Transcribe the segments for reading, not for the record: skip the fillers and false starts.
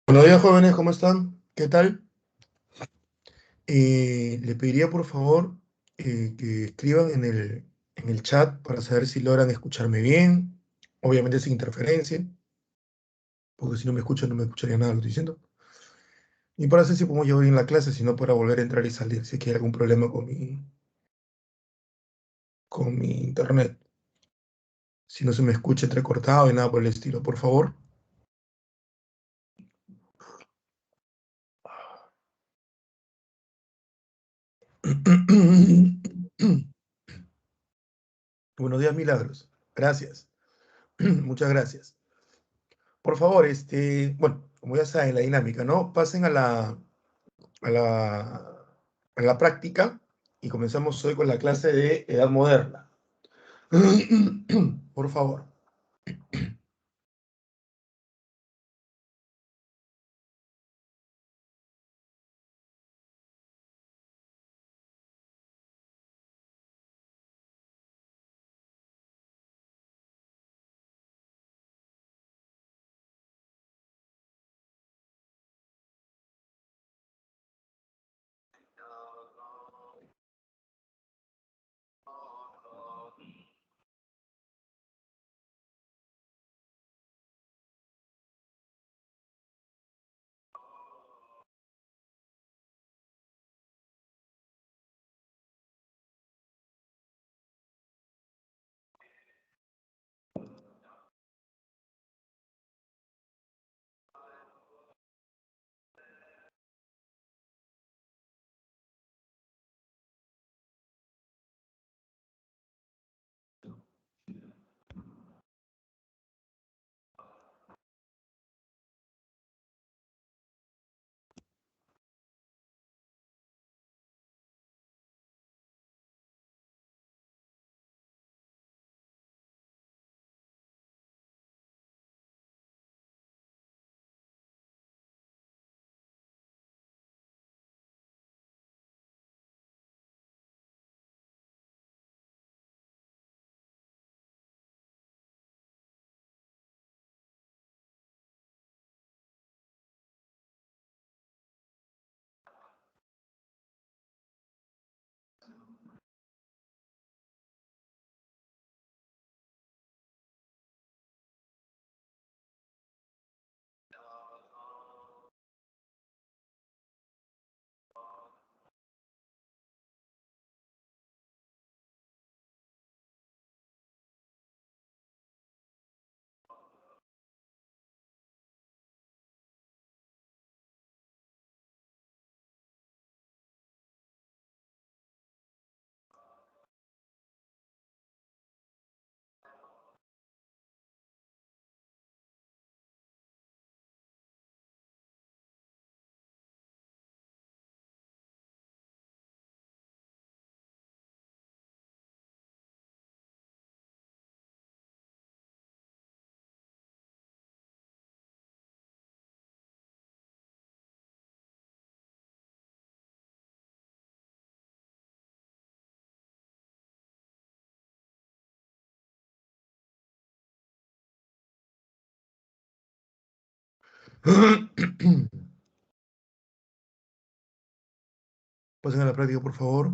Buenos días, jóvenes, ¿cómo están? ¿Qué tal? Le pediría, por favor, que escriban en el chat para saber si logran escucharme bien, obviamente sin interferencia, porque si no me escuchan no me escucharía nada lo que estoy diciendo. Y para saber si podemos llevar bien la clase, si no para volver a entrar y salir, si es que hay algún problema con mi internet. Si no se me escucha entrecortado y nada por el estilo, por favor. Buenos días, Milagros. Gracias. Muchas gracias. Por favor, bueno, como ya saben, la dinámica, ¿no? Pasen a la, a la práctica y comenzamos hoy con la clase de Edad Moderna. Por favor. Pasen a la práctica, por favor.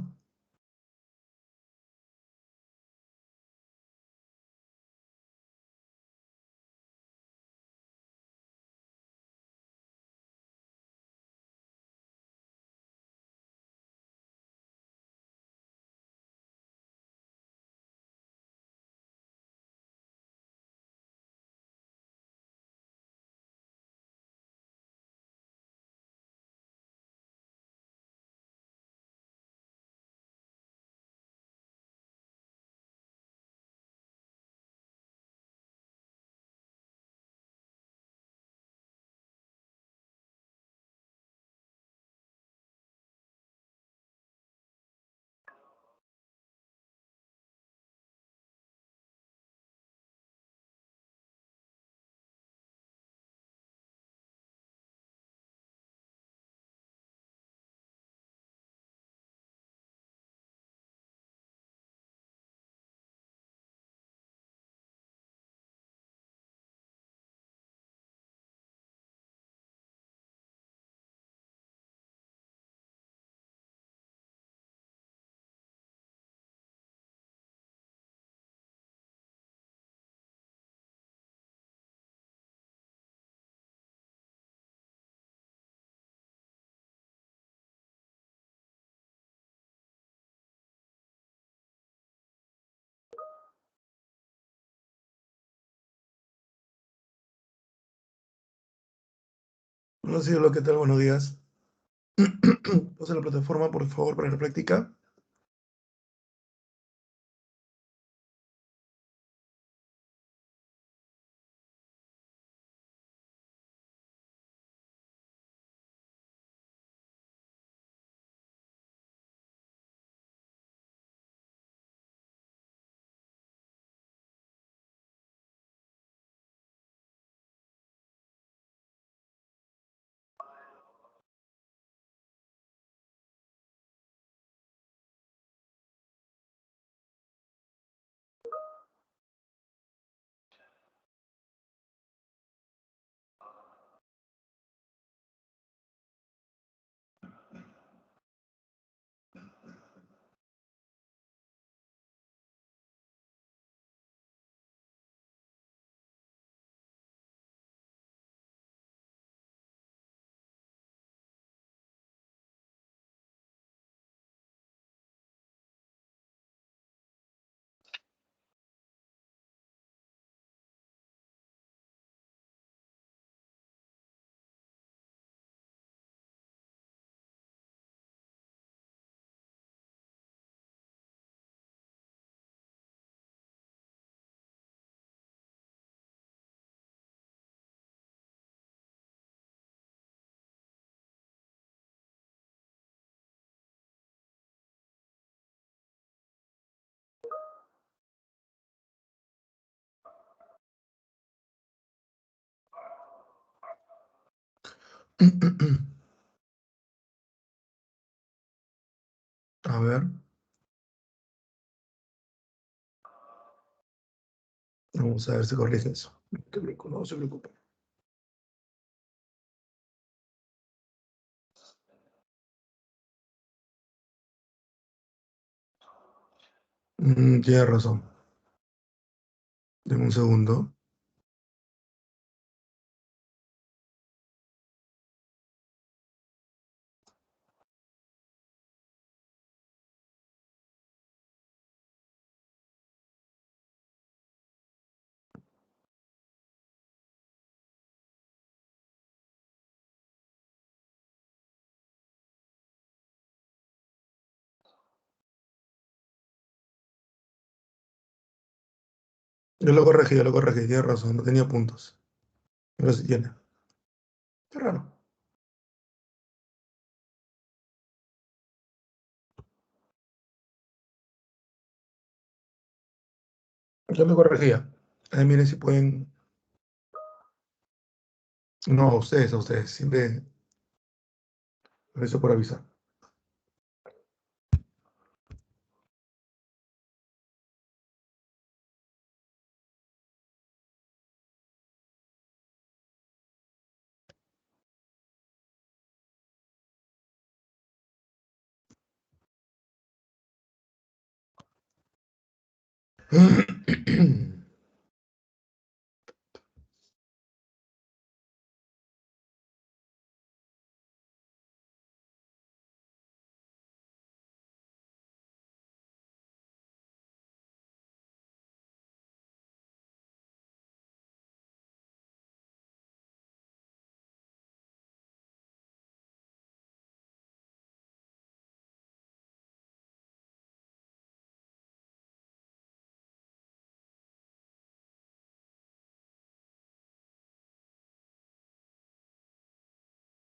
Hola, cielo, ¿qué tal? Buenos días. Pasa la plataforma, por favor, para la práctica. A ver, vamos a ver si corrige eso. No se preocupe. Tiene razón. Deme un segundo. Yo lo corregí, tiene razón, no tenía puntos. Pero sí tiene. Qué raro. Yo lo corregía. Miren si pueden. No, a ustedes. Siempre. Eso por avisar.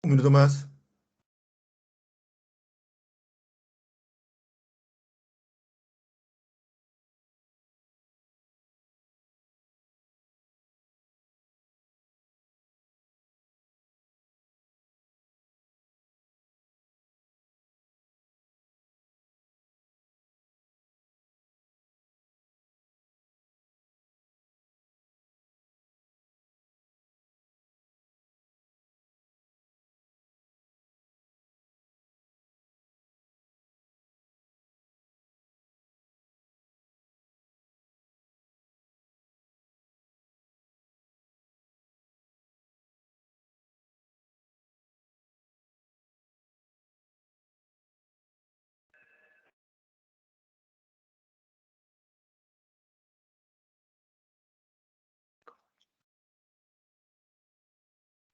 Un minuto más.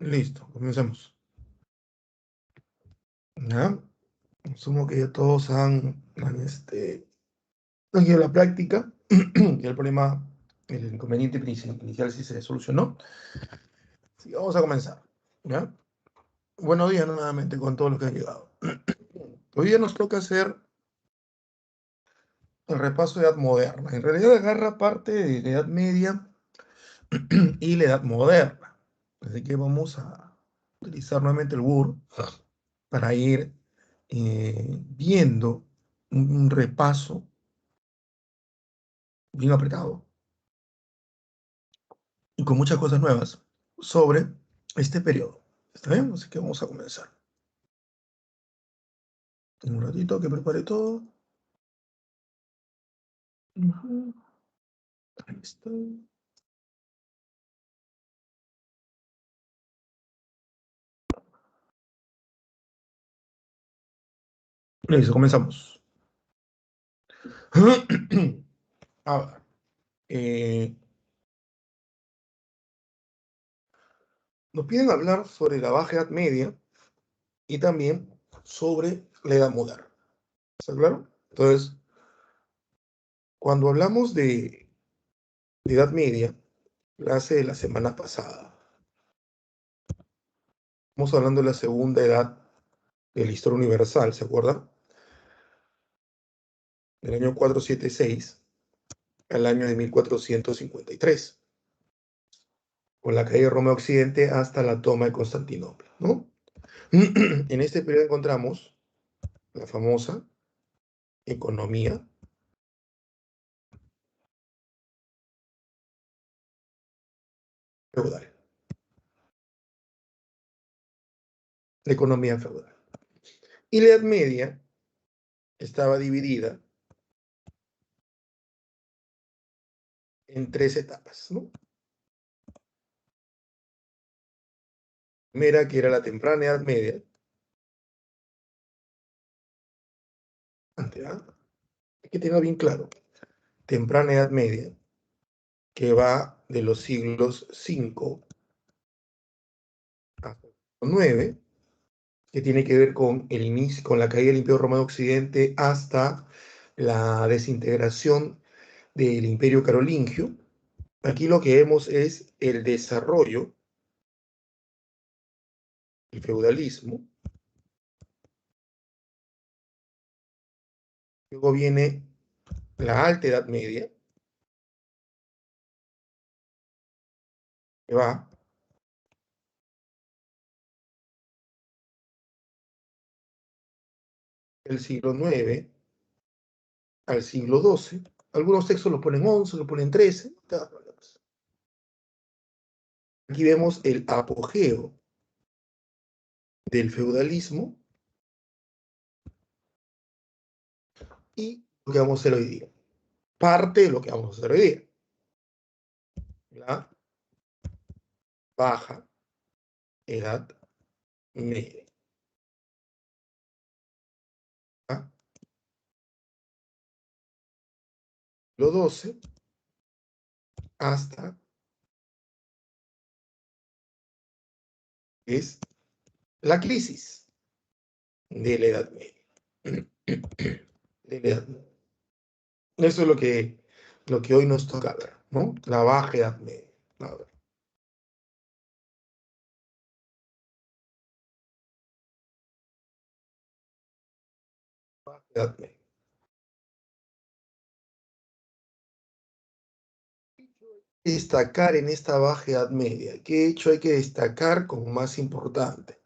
Listo, comencemos. ¿Ya? Asumo que ya todos han ido a la práctica y el problema, el inconveniente inicial sí se solucionó. Sí, vamos a comenzar. ¿Ya? Buenos días nuevamente con todos los que han llegado. Hoy día nos toca hacer el repaso de Edad Moderna. En realidad agarra parte de la Edad Media y la Edad Moderna. Así que vamos a utilizar nuevamente el Word para ir viendo un repaso bien apretado y con muchas cosas nuevas sobre este periodo. ¿Está bien? Así que vamos a comenzar. Un ratito que prepare todo. Ujú. Ahí está. Listo, comenzamos. A ver, eh, nos piden hablar sobre la Baja Edad Media y también sobre la Edad Moderna. ¿Está claro? Entonces, cuando hablamos de Edad Media, clase de la semana pasada, estamos hablando de la segunda edad de la historia universal, ¿se acuerdan? Del año 476 al año de 1453, con la caída de Roma Occidente hasta la toma de Constantinopla, ¿no? En este periodo encontramos la famosa economía feudal. La economía feudal. Y la Edad Media estaba dividida en tres etapas, ¿no? Primera, que era la temprana Edad Media, ¿ah? Hay que tener bien claro, temprana Edad Media, que va de los siglos 5 hasta los 9, que tiene que ver con el inicio, con la caída del Imperio Romano Occidente hasta la desintegración del Imperio Carolingio. Aquí lo que vemos es el desarrollo del feudalismo. Luego viene la Alta Edad Media, que va del siglo 9 al siglo 12. Algunos textos lo ponen 11, lo ponen 13. Aquí vemos el apogeo del feudalismo y lo que vamos a hacer hoy día. Parte de lo que vamos a hacer hoy día. La Baja Edad Media. ¿Ah? Lo 12 hasta es la crisis de la Edad Media. De la Edad Media. Eso es lo que hoy nos toca ver, ¿no? La Baja Edad Media. A ver, Edad Media. Destacar en esta Baja Edad Media. ¿Qué hecho hay que destacar como más importante?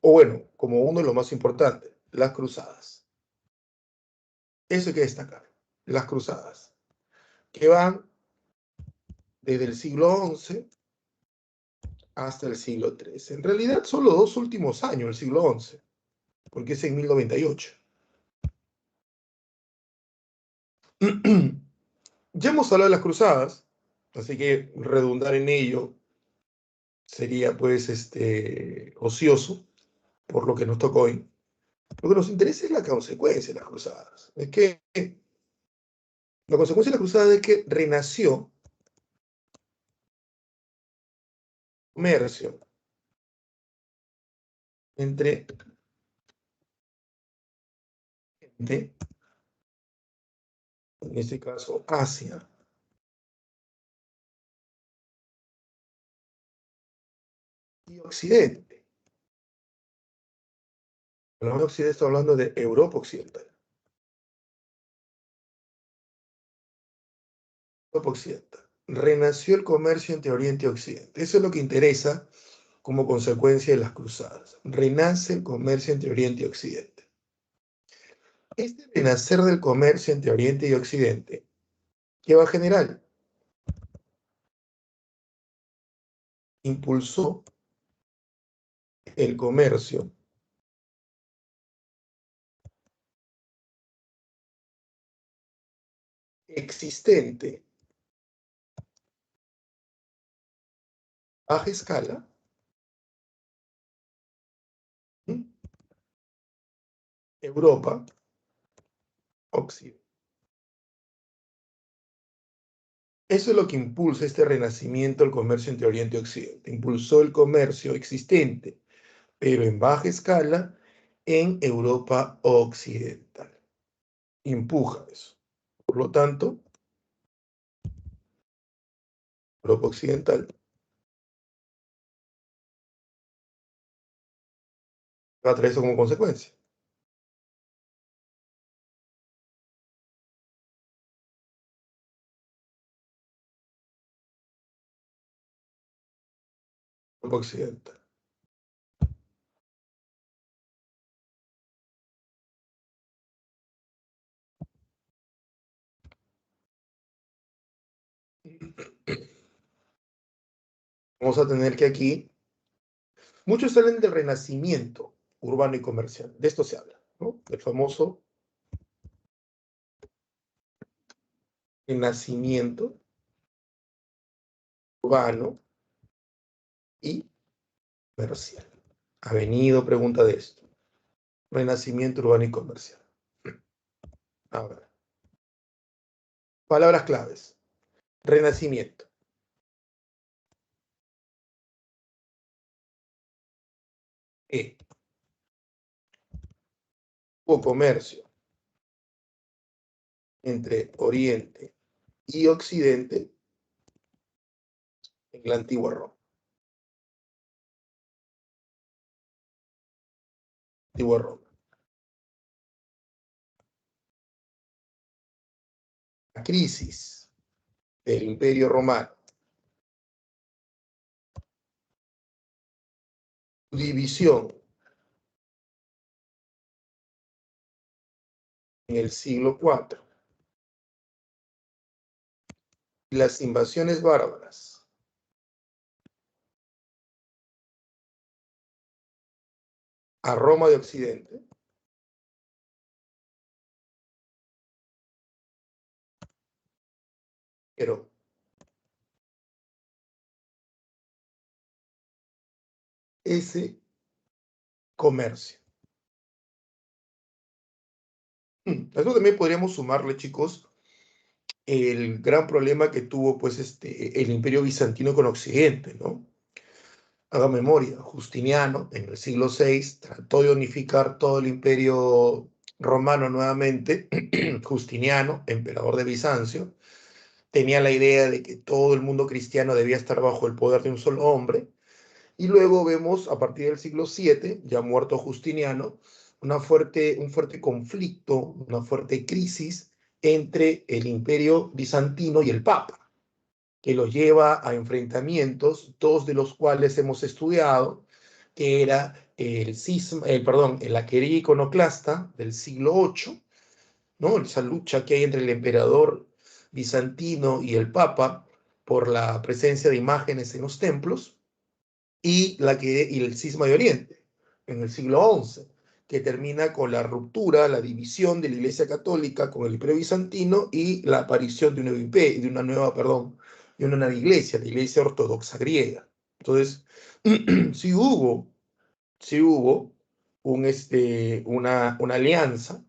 O bueno, como uno de los más importantes, las cruzadas. Eso hay que destacar, las cruzadas, que van desde el siglo XI hasta el siglo XIII. En realidad son los dos últimos años del siglo XI, porque es en 1098. Ya hemos hablado de las cruzadas, así que redundar en ello sería pues ocioso por lo que nos toca hoy. Lo que nos interesa es la consecuencia de las cruzadas. Es que la consecuencia de las cruzadas es que renació comercio entre en este caso Asia, y Occidente. Hablando de Occidente, estoy hablando de Europa Occidental. Europa Occidental. Renació el comercio entre Oriente y Occidente. Eso es lo que interesa como consecuencia de las cruzadas. Renace el comercio entre Oriente y Occidente. Este renacer del comercio entre Oriente y Occidente, ¿qué va a generar? Impulsó el comercio existente a baja escala, ¿sí? Europa, Occidente. Eso es lo que impulsa este renacimiento del comercio entre Oriente y Occidente. Impulsó el comercio existente, pero en baja escala, en Europa Occidental. Empuja eso. Por lo tanto, Europa Occidental va a traer eso como consecuencia. Europa Occidental. Vamos a tener que aquí, muchos hablan del renacimiento urbano y comercial. De esto se habla, ¿no? El famoso renacimiento urbano y comercial. Ha venido pregunta de esto. Renacimiento urbano y comercial. Ahora, palabras claves. Renacimiento. E. Hubo comercio entre Oriente y Occidente en la antigua Roma. Antigua Roma. La crisis del Imperio Romano. División en el siglo IV. Las invasiones bárbaras a Roma de Occidente. Pero ese comercio. Eso también podríamos sumarle, chicos, el gran problema que tuvo pues, el Imperio Bizantino con Occidente, ¿no? Haga memoria, Justiniano en el siglo VI trató de unificar todo el Imperio Romano nuevamente. Justiniano, emperador de Bizancio, tenía la idea de que todo el mundo cristiano debía estar bajo el poder de un solo hombre. Y luego vemos, a partir del siglo VII, ya muerto Justiniano, un fuerte conflicto, una fuerte crisis entre el Imperio Bizantino y el Papa, que los lleva a enfrentamientos, dos de los cuales hemos estudiado, que era la querella iconoclasta del siglo VIII, ¿no? Esa lucha que hay entre el emperador bizantino y el Papa por la presencia de imágenes en los templos, y el cisma de Oriente, en el siglo XI, que termina con la ruptura, la división de la Iglesia Católica con el Imperio Bizantino y la aparición de de una nueva iglesia, la Iglesia Ortodoxa griega. Entonces, sí hubo, sí hubo una alianza,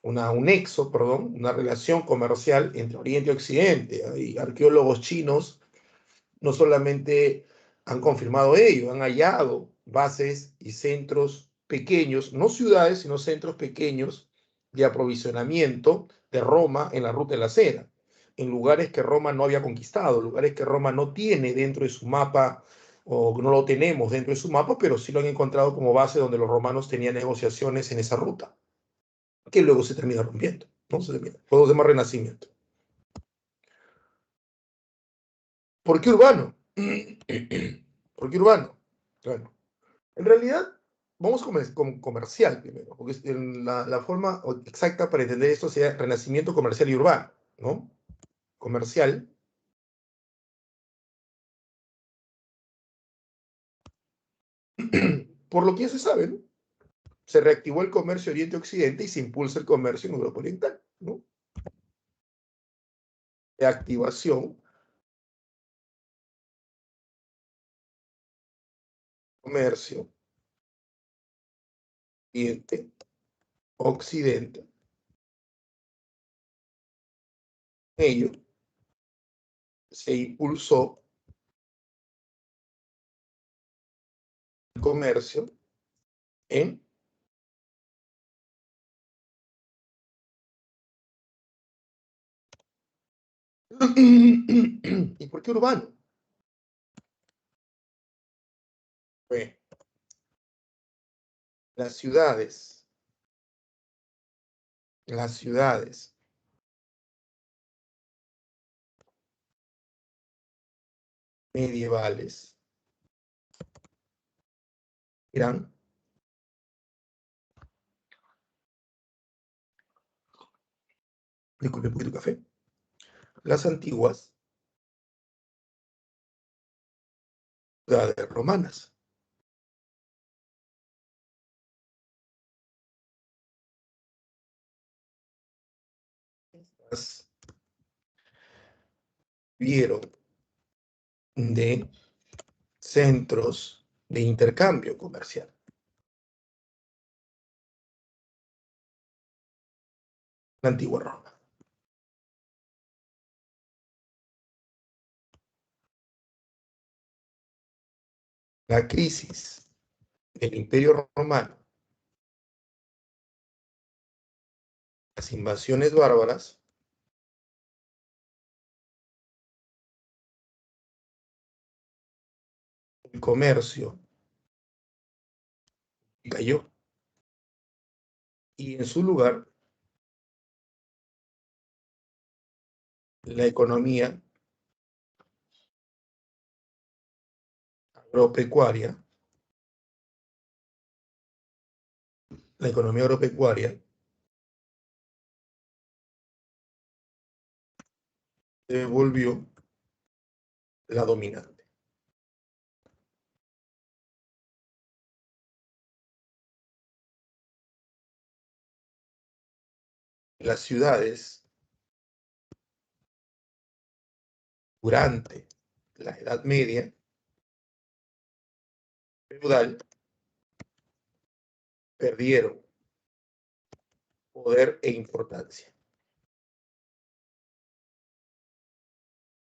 un nexo, perdón, una relación comercial entre Oriente y Occidente. Hay arqueólogos chinos no solamente han confirmado ello, han hallado bases y centros pequeños, no ciudades, sino centros pequeños de aprovisionamiento de Roma en la ruta de la seda, en lugares que Roma no había conquistado, lugares que Roma no tiene dentro de su mapa, o no lo tenemos dentro de su mapa, pero sí lo han encontrado como base donde los romanos tenían negociaciones en esa ruta, que luego se termina rompiendo, ¿no? Se termina. Luego se llama Renacimiento. ¿Por qué urbano? ¿Por qué urbano? Bueno, en realidad, vamos con comercial primero, porque la forma exacta para entender esto sería renacimiento comercial y urbano, ¿no? Comercial, por lo que ya se sabe, ¿no? Se reactivó el comercio Oriente-Occidente y se impulsa el comercio en Europa Oriental, ¿no? Reactivación, comercio, Oriente, Occidente. Ello se impulsó el comercio en... ¿Y por qué urbano? Bueno, las ciudades, las ciudades medievales eran, disculpe un poquito de café, las antiguas ciudades romanas. Estas vieron de centros de intercambio comercial. La antigua Roma. La crisis del Imperio Romano, las invasiones bárbaras, el comercio cayó y en su lugar la economía agropecuaria, la economía agropecuaria se volvió la dominante. Las ciudades durante la Edad Media feudal perdieron poder e importancia.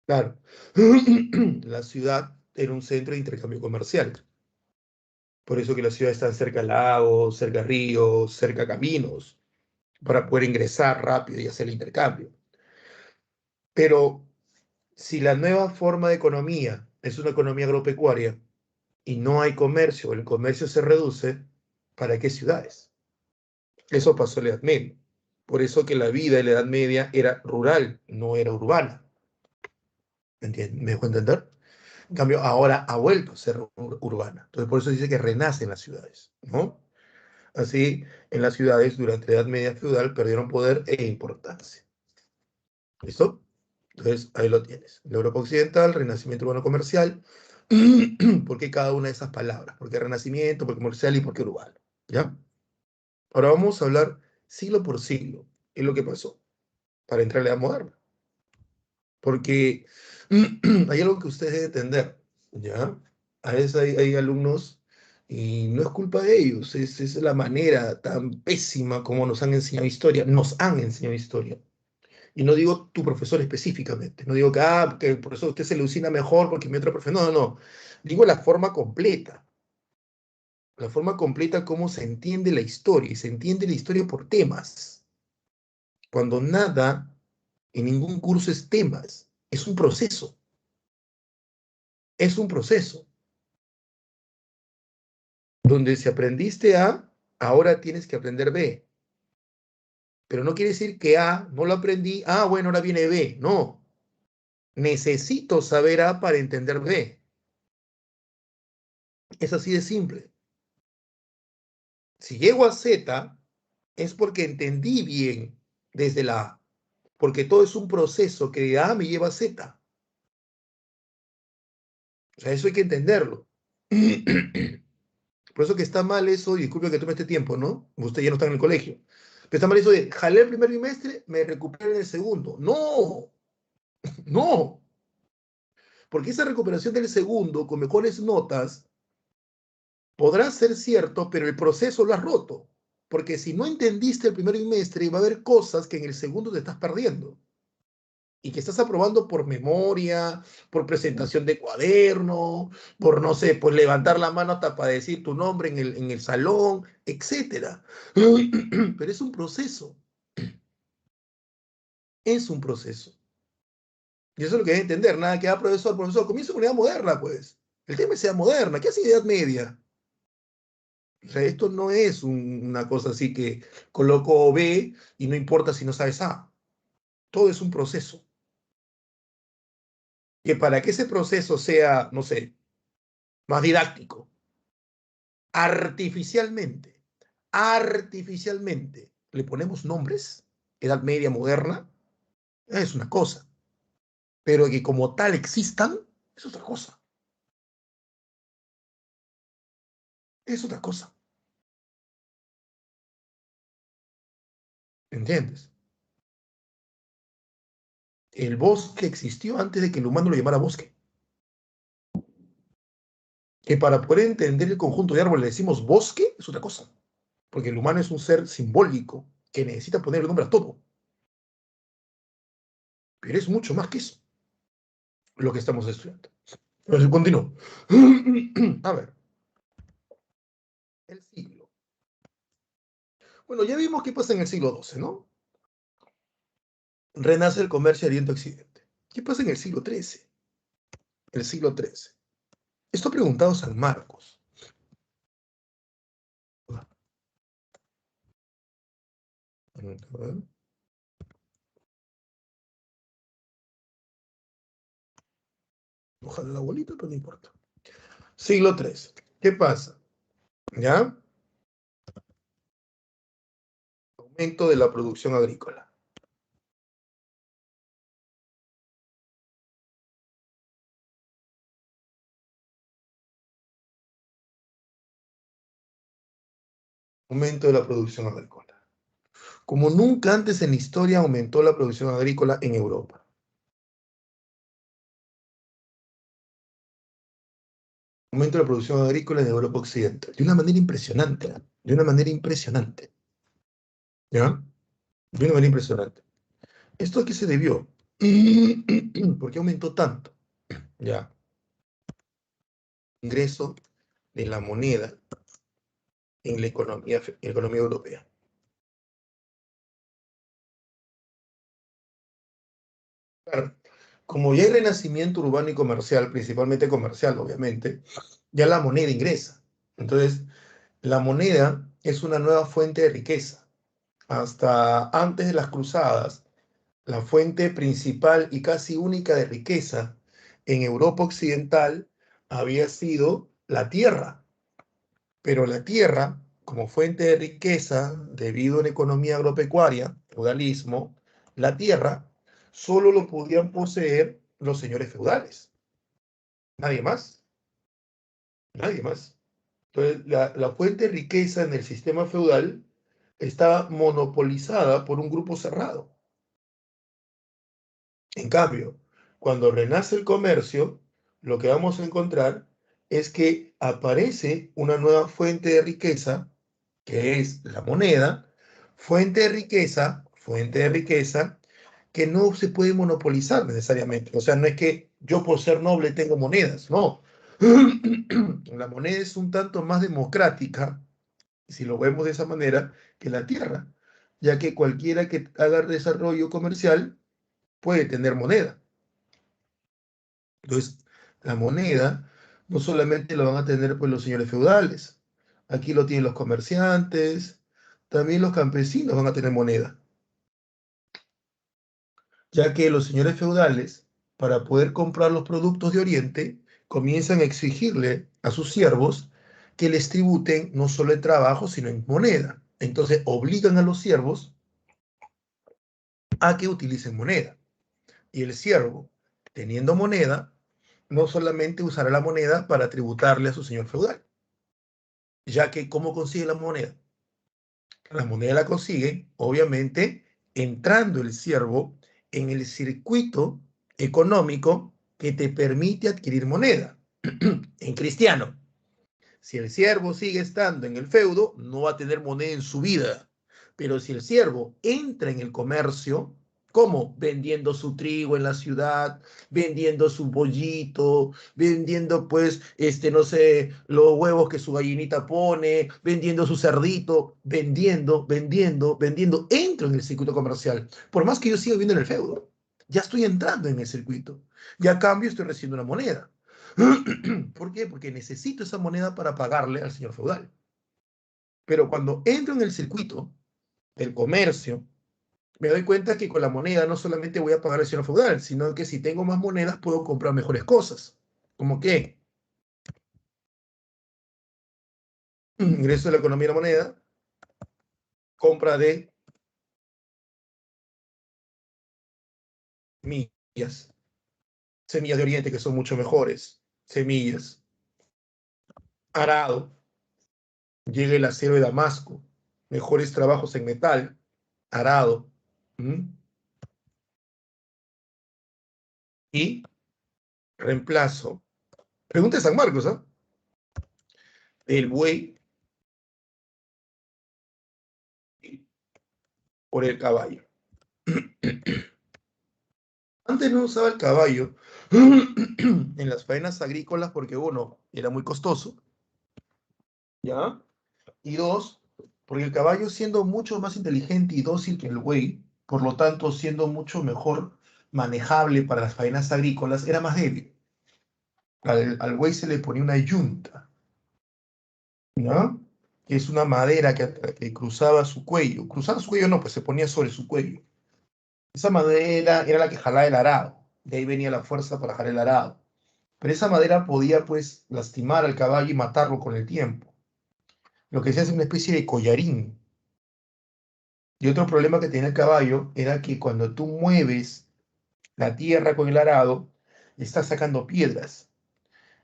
Claro, la ciudad era un centro de intercambio comercial. Por eso que las ciudades están cerca a lagos, cerca a ríos, cerca a caminos, para poder ingresar rápido y hacer el intercambio. Pero si la nueva forma de economía es una economía agropecuaria y no hay comercio, el comercio se reduce, ¿para qué ciudades? Eso pasó en la Edad Media. Por eso que la vida en la Edad Media era rural, no era urbana. ¿Me dejo entender? En cambio, ahora ha vuelto a ser urbana. Entonces, por eso dice que renacen las ciudades, ¿no? Así, en las ciudades, durante la Edad Media feudal, perdieron poder e importancia. ¿Listo? Entonces, ahí lo tienes. La Europa Occidental, Renacimiento Urbano Comercial. ¿Por qué cada una de esas palabras? ¿Por qué Renacimiento, por qué comercial y por qué urbano? ¿Ya? Ahora vamos a hablar siglo por siglo. ¿Qué es lo que pasó? Para entrar a la Edad Moderna. Porque hay algo que ustedes deben entender, ¿ya? A veces hay alumnos, y no es culpa de ellos, es la manera tan pésima como nos han enseñado historia, nos han enseñado historia. Y no digo tu profesor específicamente, no digo que el profesor usted se le alucina mejor porque mi otro profesor, no, no, no. Digo la forma completa cómo se entiende la historia, y se entiende la historia por temas. cuando nada en ningún curso es temas, es un proceso, es un proceso, donde si aprendiste A, ahora tienes que aprender B, pero no quiere decir que A no lo aprendí, bueno, ahora viene B, no, necesito saber A para entender B, es así de simple. Si llego a Z, es porque entendí bien desde la A, porque todo es un proceso que de A me lleva a Z. O sea, eso hay que entenderlo. Por eso que está mal eso, y disculpe que tome este tiempo, ¿no? Usted ya no está en el colegio. Pero está mal eso de jalé el primer bimestre, me recupero en el segundo. No, no. Porque esa recuperación del segundo con mejores notas podrá ser cierto, pero el proceso lo has roto. Porque si no entendiste el primer bimestre, va a haber cosas que en el segundo te estás perdiendo. Y que estás aprobando por memoria, por presentación de cuaderno, por, no sé, por levantar la mano hasta para decir tu nombre en el salón, etcétera. Pero es un proceso, es un proceso. Y eso es lo que hay que entender, nada que profesor, comienza con edad moderna, pues. El tema es edad moderna, ¿qué hace edad media? O sea, esto no es una cosa así que coloco B y no importa si no sabes A. Todo es un proceso. Que para que ese proceso sea, no sé, más didáctico, artificialmente, artificialmente, le ponemos nombres, edad media moderna, es una cosa, pero que como tal existan, es otra cosa, es otra cosa, ¿entiendes? El bosque existió antes de que el humano lo llamara bosque, que para poder entender el conjunto de árboles le decimos bosque, es otra cosa, porque el humano es un ser simbólico que necesita ponerle nombre a todo, pero es mucho más que eso lo que estamos estudiando. Pero continúo. A ver, el siglo. Bueno, ya vimos qué pasa en el siglo XII, ¿no? Renace el comercio Oriente-Occidente. ¿Qué pasa en el siglo XIII? El siglo XIII. Esto ha preguntado San Marcos. A ver, ojalá la bolita, pero no importa. Siglo XIII. ¿Qué pasa? ¿Ya? Aumento de la producción agrícola. Aumento de la producción agrícola. Como nunca antes en la historia aumentó la producción agrícola en Europa. Aumento de la producción agrícola en Europa Occidental. De una manera impresionante. De una manera impresionante. ¿Ya? De una manera impresionante. ¿Esto a qué se debió? ¿Por qué aumentó tanto? Ya. Ingreso de la moneda en la economía europea. Claro, como ya hay renacimiento urbano y comercial, principalmente comercial, obviamente, ya la moneda ingresa. Entonces, la moneda es una nueva fuente de riqueza. Hasta antes de las cruzadas, la fuente principal y casi única de riqueza en Europa Occidental había sido la tierra. Pero la tierra, como fuente de riqueza, debido a una economía agropecuaria, feudalismo, la tierra solo lo podían poseer los señores feudales. Nadie más, nadie más. Entonces, la fuente de riqueza en el sistema feudal está monopolizada por un grupo cerrado. En cambio, cuando renace el comercio, lo que vamos a encontrar es que aparece una nueva fuente de riqueza, que es la moneda, fuente de riqueza, que no se puede monopolizar necesariamente. O sea, no es que yo por ser noble tengo monedas, no. La moneda es un tanto más democrática, si lo vemos de esa manera, que la tierra. ya que cualquiera que haga desarrollo comercial puede tener moneda. Entonces, la moneda no solamente lo van a tener pues, los señores feudales, aquí lo tienen los comerciantes, también los campesinos van a tener moneda, ya que los señores feudales, para poder comprar los productos de Oriente, comienzan a exigirle a sus siervos que les tributen no solo en trabajo, sino en moneda. Entonces, obligan a los siervos a que utilicen moneda. Y el siervo, teniendo moneda, no solamente usará la moneda para tributarle a su señor feudal, ya que ¿cómo consigue la moneda? La moneda la consigue, obviamente, entrando el siervo en el circuito económico que te permite adquirir moneda. En cristiano, si el siervo sigue estando en el feudo, no va a tener moneda en su vida. Pero si el siervo entra en el comercio, ¿cómo? Vendiendo su trigo en la ciudad, vendiendo su pollito, vendiendo, pues, no sé, los huevos que su gallinita pone, vendiendo su cerdito, vendiendo. Entro en el circuito comercial. Por más que yo siga viviendo en el feudo, ya estoy entrando en el circuito. Y a cambio estoy recibiendo una moneda. ¿Por qué? Porque necesito esa moneda para pagarle al señor feudal. Pero cuando entro en el circuito del comercio, me doy cuenta que con la moneda no solamente voy a pagar al señor feudal, sino que si tengo más monedas puedo comprar mejores cosas. ¿Como qué? Ingreso de la economía de la moneda, compra de semillas, semillas de Oriente que son mucho mejores, semillas, arado, llega el acero de Damasco, mejores trabajos en metal, arado, ¿m? Y reemplazo. Pregunta de San Marcos, ¿ah? El buey por el caballo. Antes no usaba el caballo en las faenas agrícolas porque, uno, era muy costoso, ¿ya? Y dos, porque el caballo, siendo mucho más inteligente y dócil que el buey, por lo tanto, siendo mucho mejor manejable para las faenas agrícolas, era más débil. Al buey se le ponía una yunta, ¿no? Que es una madera que cruzaba su cuello. Cruzaba su cuello no, pues se ponía sobre su cuello. Esa madera era la que jalaba el arado. De ahí venía la fuerza para jalar el arado. Pero esa madera podía, pues, lastimar al caballo y matarlo con el tiempo. Lo que se hace es una especie de collarín. Y otro problema que tenía el caballo era que cuando tú mueves la tierra con el arado, estás sacando piedras.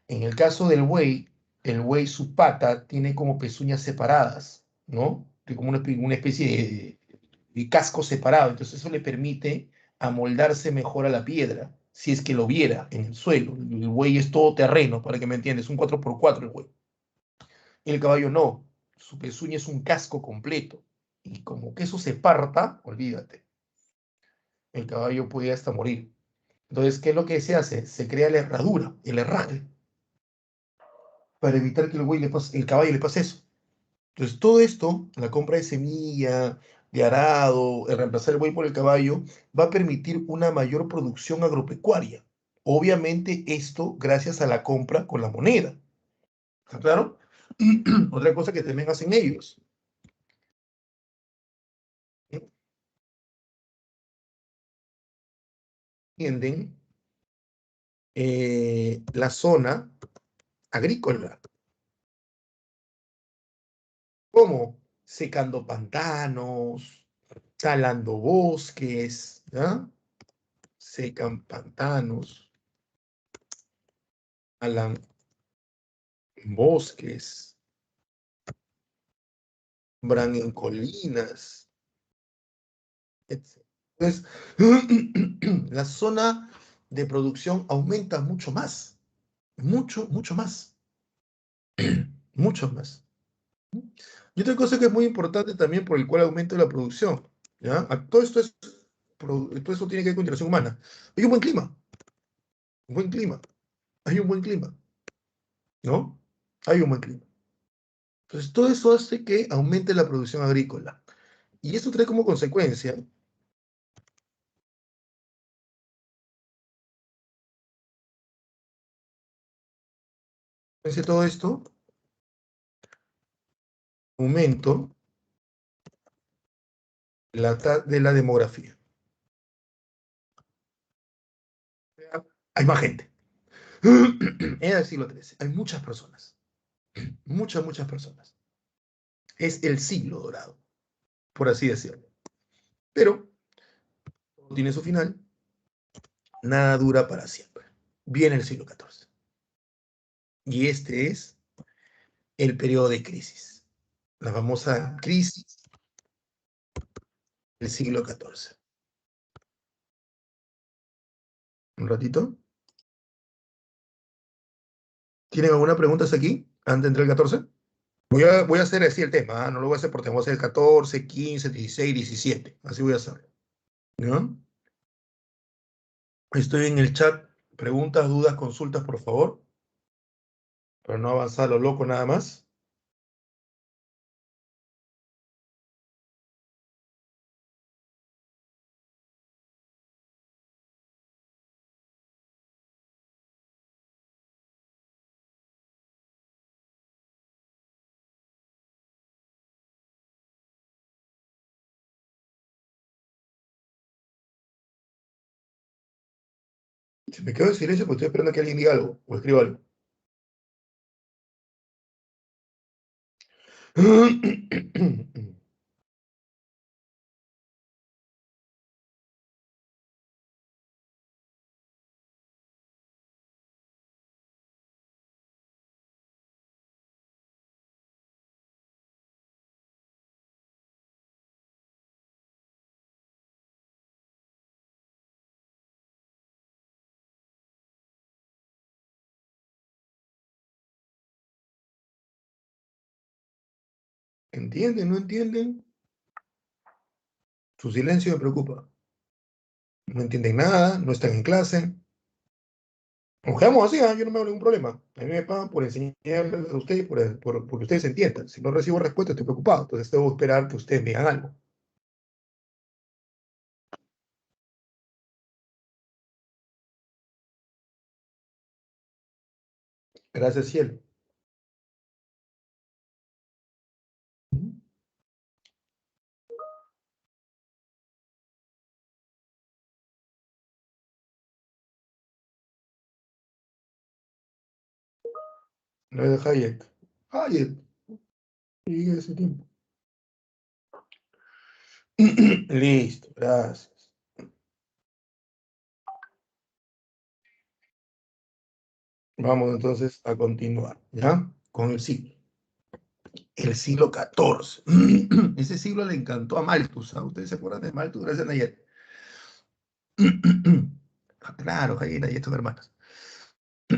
En el caso del buey, el buey, su pata tiene como pezuñas separadas, ¿no? Tiene como una especie de casco separado. Entonces eso le permite amoldarse mejor a la piedra, si es que lo viera en el suelo. El buey es todo terreno, para que me entiendas, un 4x4 el buey. El caballo no, su pezuña es un casco completo. Y como que eso se parta, olvídate, el caballo puede hasta morir. Entonces, ¿qué es lo que se hace? Se crea la herradura, el herraje, para evitar que el caballo le pase eso. Entonces, todo esto, la compra de semilla, de arado, el reemplazar el buey por el caballo, va a permitir una mayor producción agropecuaria. Obviamente, esto gracias a la compra con la moneda. ¿Está claro? Otra cosa que también hacen ellos. Tienden la zona agrícola. ¿Cómo? Secando pantanos, talando bosques, ¿ya? Secan pantanos, talan bosques, sembran en colinas, etc. Entonces, la zona de producción aumenta mucho más, mucho más, mucho más. Y otra cosa que es muy importante también por el cual aumenta la producción, ¿ya? Todo esto tiene que ver con interacción humana. Hay un buen clima, un buen clima, hay un buen clima, ¿no? Hay un buen clima. Entonces, todo eso hace que aumente la producción agrícola. Y esto trae como consecuencia todo esto, aumento de la demografía. Hay más gente. En el siglo XIII hay muchas personas, muchas personas. Es el siglo dorado, por así decirlo. Pero todo tiene su final, nada dura para siempre. Viene el siglo XIV. Y este es el periodo de crisis, la famosa crisis del siglo XIV. Un ratito. ¿Tienen alguna pregunta hasta aquí, antes de entrar el 14? Voy a hacer así el tema, ¿eh? No lo voy a hacer por tema, voy a hacer el 14, 15, 16, 17. Así voy a hacerlo. ¿No? Estoy en el chat. Preguntas, dudas, consultas, por favor. Para no avanzar a lo loco nada más. Si me quedo en silencio, pues estoy esperando que alguien diga algo o escriba algo. ¿Entienden? ¿No entienden? Su silencio me preocupa. No entienden nada, no están en clase. Cogemos así, ¿eh? Yo no me hago ningún problema. A mí me pagan por enseñarles a ustedes, porque ustedes entiendan. Si no recibo respuesta, estoy preocupado. Entonces tengo que esperar que ustedes me digan algo. Gracias, cielo. No es de Hayek. Hayek. Llegué ese tiempo. Listo, gracias. Vamos entonces a continuar, ¿ya? Con el siglo XIV. Ese siglo le encantó a Malthus, ¿ah? ¿Ustedes se acuerdan de Malthus? Gracias, Nayet. Claro, Hayek y Nayet son hermanos.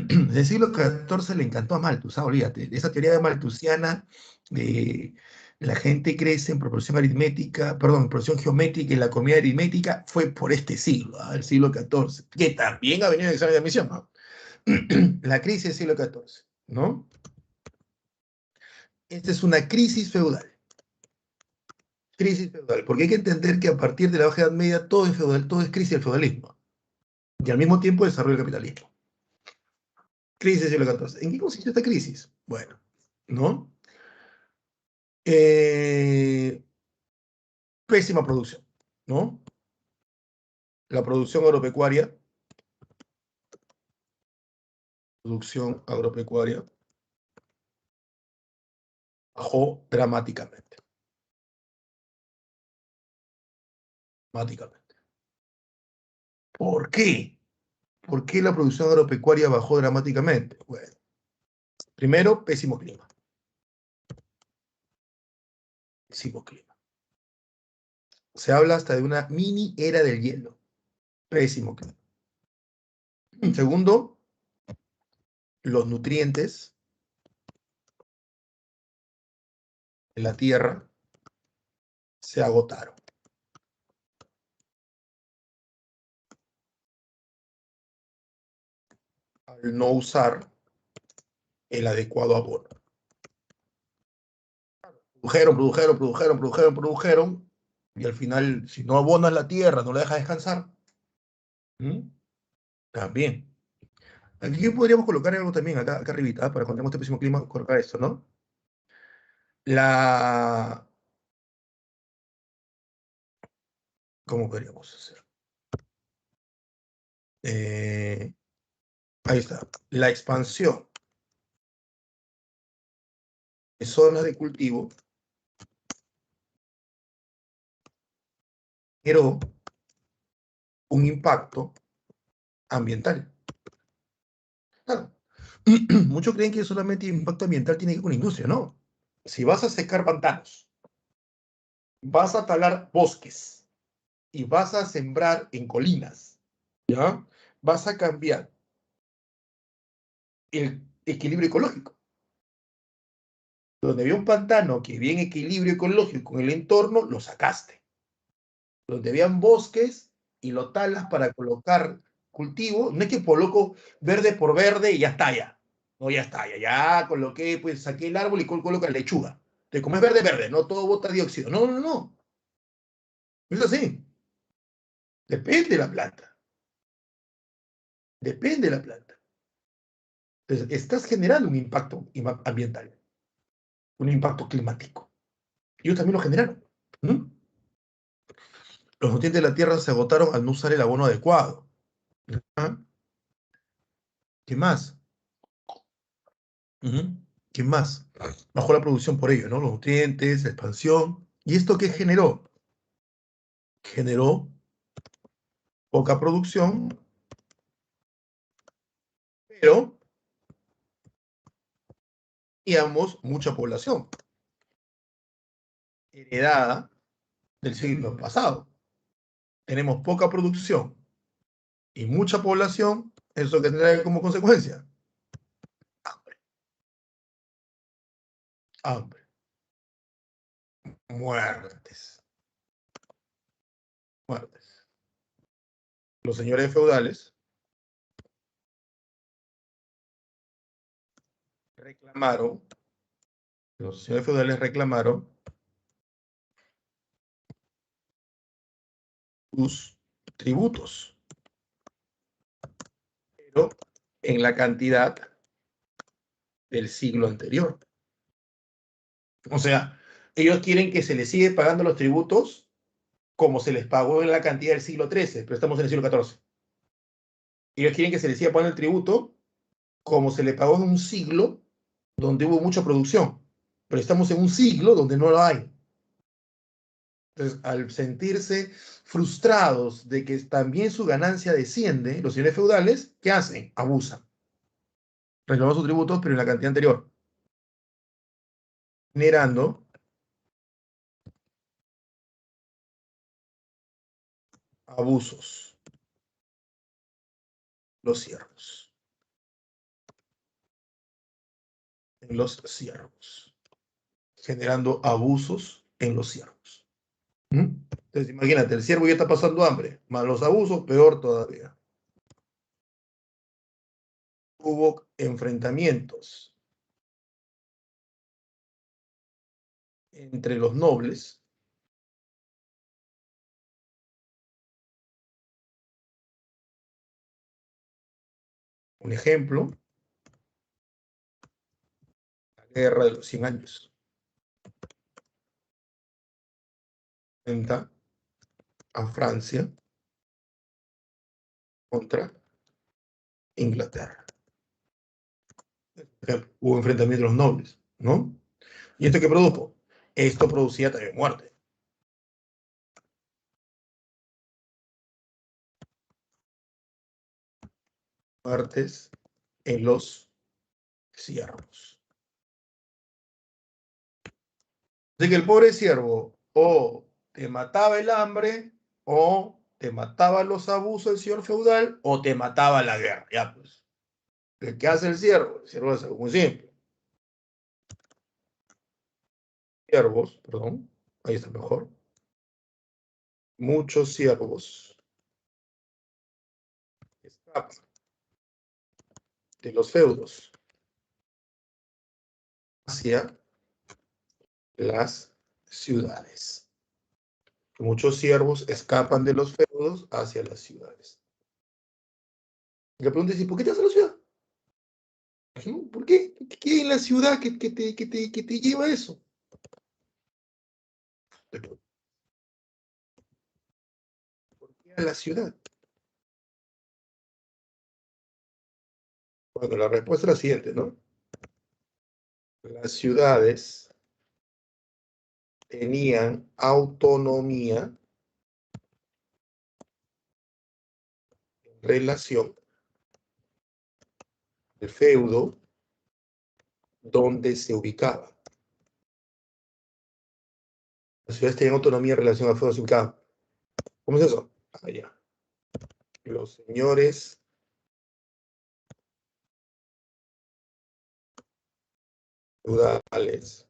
El siglo XIV le encantó a Malthus, ¿ah? Olvídate. Esa teoría de malthusiana, de la gente crece en proporción aritmética, perdón, en proporción geométrica y la comida aritmética fue por este siglo, ¿ah? El siglo XIV, que también ha venido en el examen de admisión, ¿no? La crisis del siglo XIV, ¿no? Esta es una crisis feudal. Crisis feudal, porque hay que entender que a partir de la Baja Edad Media todo es feudal, todo es crisis del feudalismo y al mismo tiempo desarrollo del capitalismo. Crisis del siglo XIV. ¿En qué consiste esta crisis? Bueno, ¿no? Eh, Pésima producción, ¿no? La producción agropecuaria bajó dramáticamente, dramáticamente. ¿Por qué? ¿Por qué la producción agropecuaria bajó dramáticamente? Bueno, primero, pésimo clima. Pésimo clima. Se habla hasta de una mini era del hielo. Pésimo clima. Segundo, los nutrientes de la tierra se agotaron al no usar el adecuado abono. Produjeron. Y al final, si no abonas la tierra, no la dejas descansar, ¿m? También. Aquí podríamos colocar algo también, acá arribita, para cuando tengamos este próximo clima, colocar esto, ¿no? La... ¿Cómo podríamos hacer? Ahí está. La expansión de zonas de cultivo generó un impacto ambiental. Claro. Muchos creen que solamente el impacto ambiental tiene que ver con la industria, no. Si vas a secar pantanos, vas a talar bosques y vas a sembrar en colinas, ¿ya? Vas a cambiar el equilibrio ecológico. Donde había un pantano que había en equilibrio ecológico con el entorno, lo sacaste. Donde habían bosques y lo talas para colocar cultivo, no es que coloco verde por verde y ya está ya. No, ya está, ya coloqué, pues saqué el árbol y coloco la lechuga. Entonces, como es verde, verde, no todo bota dióxido. No, no, no. No es así. Depende de la planta. Depende de la planta. Entonces, estás generando un impacto ambiental, un impacto climático. Ellos también lo generaron. ¿Mm? Los nutrientes de la tierra se agotaron al no usar el abono adecuado. ¿Ah? ¿Qué más? Ujú. ¿Qué más? Bajó la producción por ello, ¿no? Los nutrientes, la expansión. ¿Y esto qué generó? Generó poca producción, pero, digamos, mucha población heredada del siglo pasado. Tenemos poca producción y mucha población, ¿eso que trae como consecuencia? Hambre, muertes, muertes. Los señores feudales reclamaron, los señores feudales reclamaron sus tributos, pero en la cantidad del siglo anterior. O sea, ellos quieren que se les siga pagando los tributos como se les pagó en la cantidad del siglo XIII, pero estamos en el siglo XIV. Ellos quieren que se les siga pagando el tributo como se le pagó en un siglo donde hubo mucha producción, pero estamos en un siglo donde no lo hay. Entonces, al sentirse frustrados de que también su ganancia desciende, los señores feudales, ¿qué hacen? Abusan. Reclaman sus tributos, pero en la cantidad anterior, generando abusos. Los siervos. En los siervos. Generando abusos en los siervos. ¿Mm? Entonces, imagínate, el siervo ya está pasando hambre, más los abusos, peor todavía. Hubo enfrentamientos entre los nobles. Un ejemplo, la Guerra de los 100 Años. Enfrenta a Francia contra Inglaterra. Hubo enfrentamientos de los nobles, ¿no? ¿Y esto qué produjo? Esto producía también muerte. Muertes en los siervos. Así que el pobre siervo o te mataba el hambre, o te mataba los abusos del señor feudal, o te mataba la guerra. Ya, pues. ¿Qué hace el siervo? El siervo es algo muy simple. Siervos, perdón, ahí está mejor. Muchos siervos escapan de los feudos hacia las ciudades. Muchos siervos escapan de los feudos hacia las ciudades. Y la pregunta es, ¿por qué te vas a la ciudad? ¿No? ¿Por qué? ¿Qué hay en la ciudad que te lleva a eso? ¿Por qué a la ciudad? Bueno, la respuesta es la siguiente, ¿no? Las ciudades tenían autonomía en relación al feudo donde se ubicaba. Las ciudades tenían autonomía en relación al feudo donde se ubicaba. ¿Cómo es eso? Allá. Los señores feudales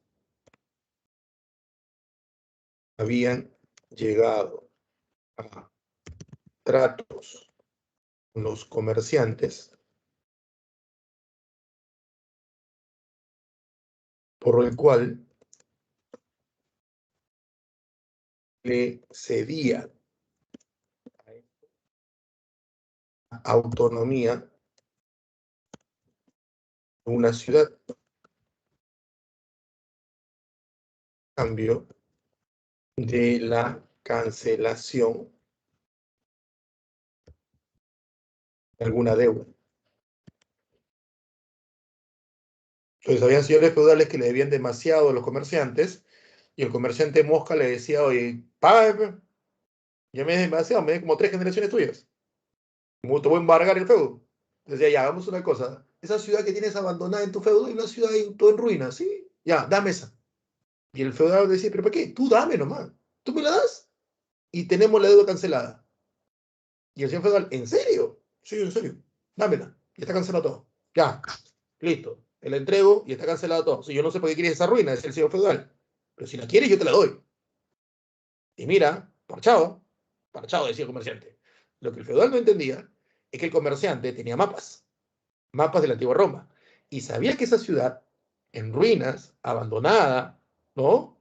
habían llegado a tratos con los comerciantes, por el cual le cedían autonomía a una ciudad, a cambio de la cancelación de alguna deuda. Entonces, habían señores feudales que le debían demasiado a los comerciantes, y el comerciante Mosca le decía, oye, págame, ya me es demasiado, me como 3 generaciones tuyas. Te voy a embargar el feudo. Decía, ya, hagamos una cosa. Esa ciudad que tienes abandonada en tu feudo es una ciudad todo en ruinas, ¿sí? Ya, dame esa. Y el feudal decía, ¿pero para qué? Tú dame nomás. Tú me la das y tenemos la deuda cancelada. Y el señor feudal, ¿en serio? Sí, en serio. Dámela. Y está cancelado todo. Ya, listo. Te la entrego y está cancelado todo. Si yo no sé por qué quieres esa ruina, es el señor feudal. Pero si la quieres, yo te la doy. Y mira, parchado, decía el comerciante. Lo que el feudal no entendía es que el comerciante tenía mapas de la antigua Roma, y sabía que esa ciudad, en ruinas, abandonada, ¿no?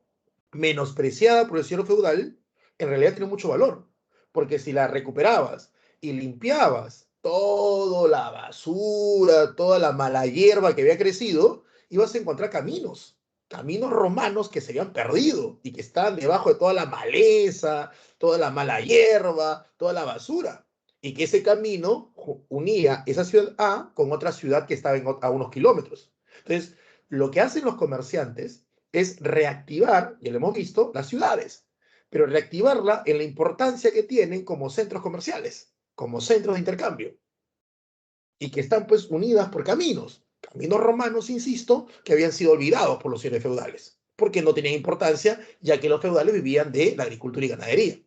Menospreciada por el señor feudal, en realidad tiene mucho valor, porque si la recuperabas y limpiabas toda la basura, toda la mala hierba que había crecido, ibas a encontrar caminos romanos que se habían perdido y que estaban debajo de toda la maleza, toda la mala hierba, toda la basura, y que ese camino unía esa ciudad A con otra ciudad que estaba a unos kilómetros. Entonces, lo que hacen los comerciantes es reactivar, ya lo hemos visto, las ciudades, pero reactivarla en la importancia que tienen como centros comerciales, como centros de intercambio, y que están pues unidas por caminos romanos, insisto, que habían sido olvidados por los señores feudales, porque no tenían importancia, ya que los feudales vivían de la agricultura y ganadería.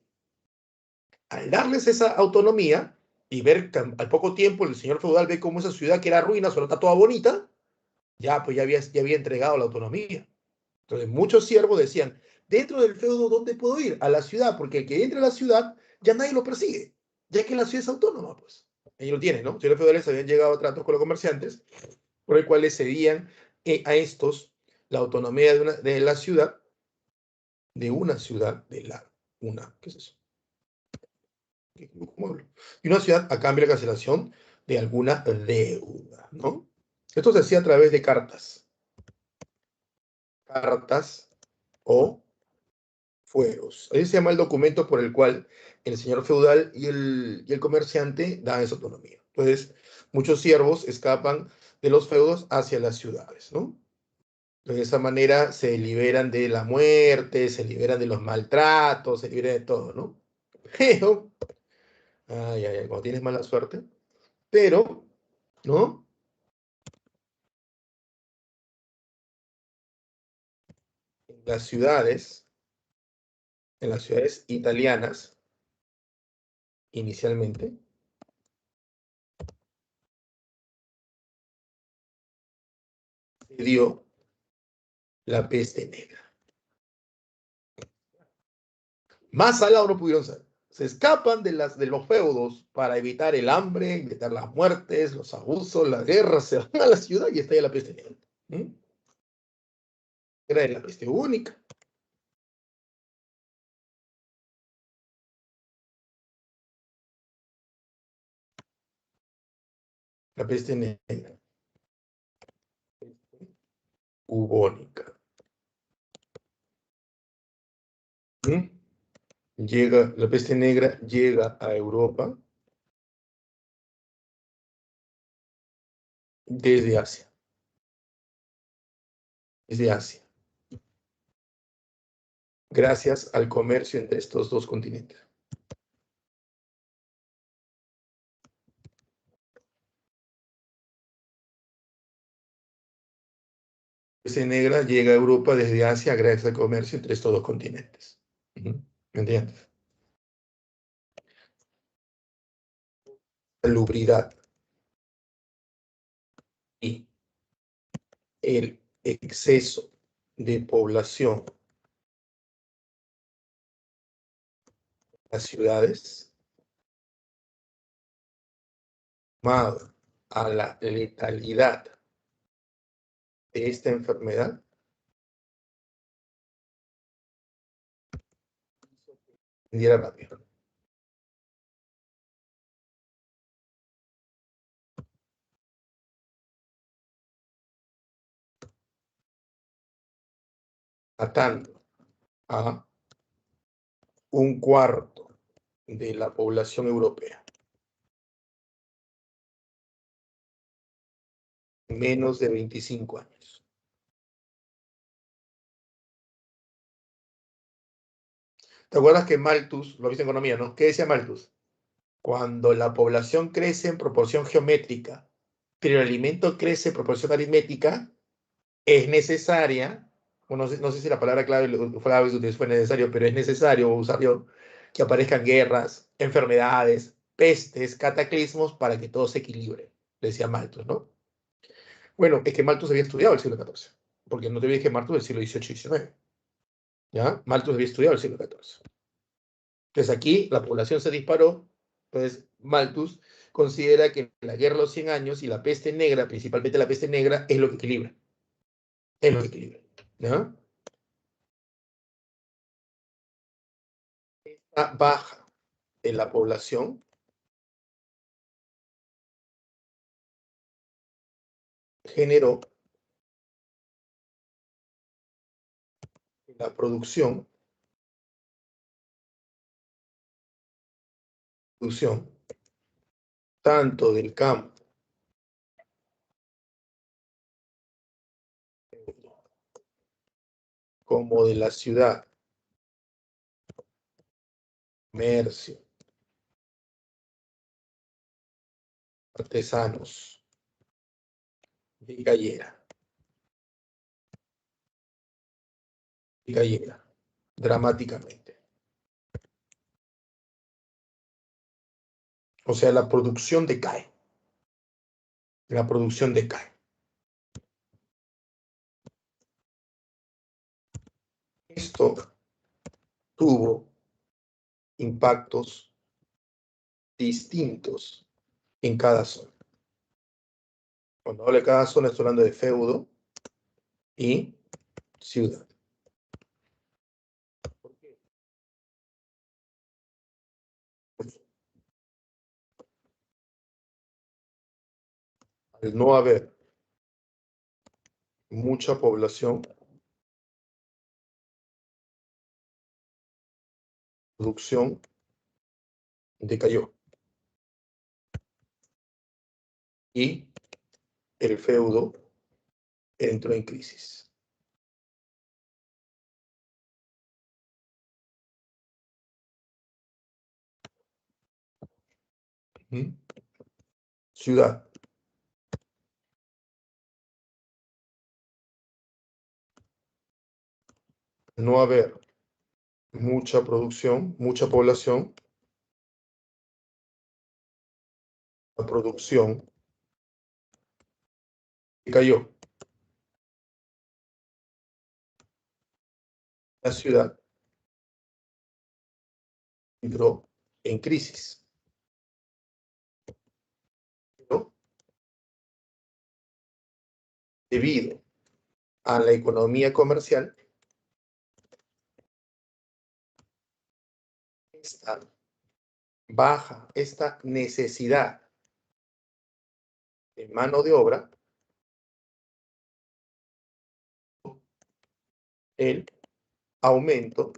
Al darles esa autonomía y ver que al poco tiempo el señor feudal ve cómo esa ciudad que era ruina solo está toda bonita, ya pues ya había entregado la autonomía. Entonces muchos siervos decían, dentro del feudo, ¿dónde puedo ir? A la ciudad, porque el que entra a la ciudad ya nadie lo persigue, ya que la ciudad es autónoma, pues. Ahí lo tienen, ¿no? Los señores feudales habían llegado a tratos con los comerciantes, por el cual les cedían a estos la autonomía de la ciudad, ¿qué es eso? ¿Cómo hablo? Y una ciudad a cambio de la cancelación de alguna deuda, ¿no? Esto se hacía a través de cartas o fueros. Ahí se llama el documento por el cual el señor feudal y el comerciante dan esa autonomía. Entonces, muchos siervos escapan de los feudos hacia las ciudades, ¿no? De esa manera se liberan de la muerte, se liberan de los maltratos, se liberan de todo, ¿no? Pero, ay, ay, ay, cuando tienes mala suerte, pero, ¿no? En las ciudades, en las ciudades italianas, inicialmente, se dio la peste negra. Más salado no pudieron ser. Se escapan de los feudos para evitar el hambre, evitar las muertes, los abusos, las guerras, se van a la ciudad y está ya la peste negra. ¿Mm? Era la peste única. La peste negra. Bubónica. ¿Mm? La peste negra llega a Europa desde Asia. Desde Asia. Gracias al comercio entre estos dos continentes. La peste negra llega a Europa desde Asia gracias al comercio entre estos dos continentes. ¿Me entiendes? Salubridad y el exceso de población en las ciudades, sumado a la letalidad de esta enfermedad, vendiera rápido. Matando a un cuarto de la población europea. Menos de 25 años. ¿Te acuerdas que Malthus, lo viste en economía, ¿no? ¿Qué decía Malthus? Cuando la población crece en proporción geométrica, pero el alimento crece en proporción aritmética, es necesaria, o no sé si la palabra clave fue necesario, pero es necesario usar yo, que aparezcan guerras, enfermedades, pestes, cataclismos para que todo se equilibre, decía Malthus, ¿no? Bueno, es que Malthus había estudiado el siglo XIV, porque no te olvides que Malthus es del siglo XVIII y XIX, ¿ya? Malthus había estudiado el siglo XIV. Entonces aquí la población se disparó, entonces Malthus considera que la guerra de los 100 años y la peste negra, principalmente la peste negra, es lo que equilibra, es lo que equilibra, ¿ya? La baja de la población generó la producción tanto del campo como de la ciudad, comercio, artesanos, cayera dramáticamente. O sea, la producción decae. La producción decae. Esto tuvo impactos distintos en cada zona. Cuando hablo de cada zona, estoy hablando de feudo y ciudad. Al no haber mucha población, producción decayó y el feudo entró en crisis. Ciudad. No haber mucha producción, mucha población, la producción decayó. La ciudad entró en crisis. ¿No? Debido a la economía comercial, esta necesidad de mano de obra el aumento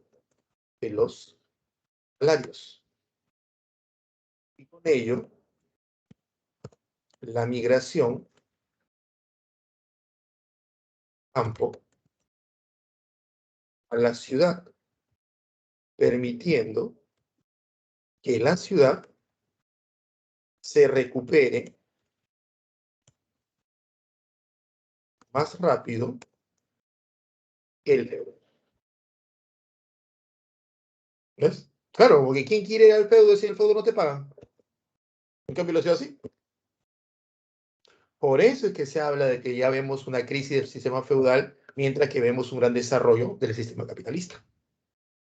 de los salarios. Y con ello, la migración campo a la ciudad, permitiendo que la ciudad se recupere más rápido que el feudo. ¿Ves? Claro, porque ¿quién quiere ir al feudo si el feudo no te pagan? En cambio, la ciudad sí. Por eso es que se habla de que ya vemos una crisis del sistema feudal, mientras que vemos un gran desarrollo del sistema capitalista.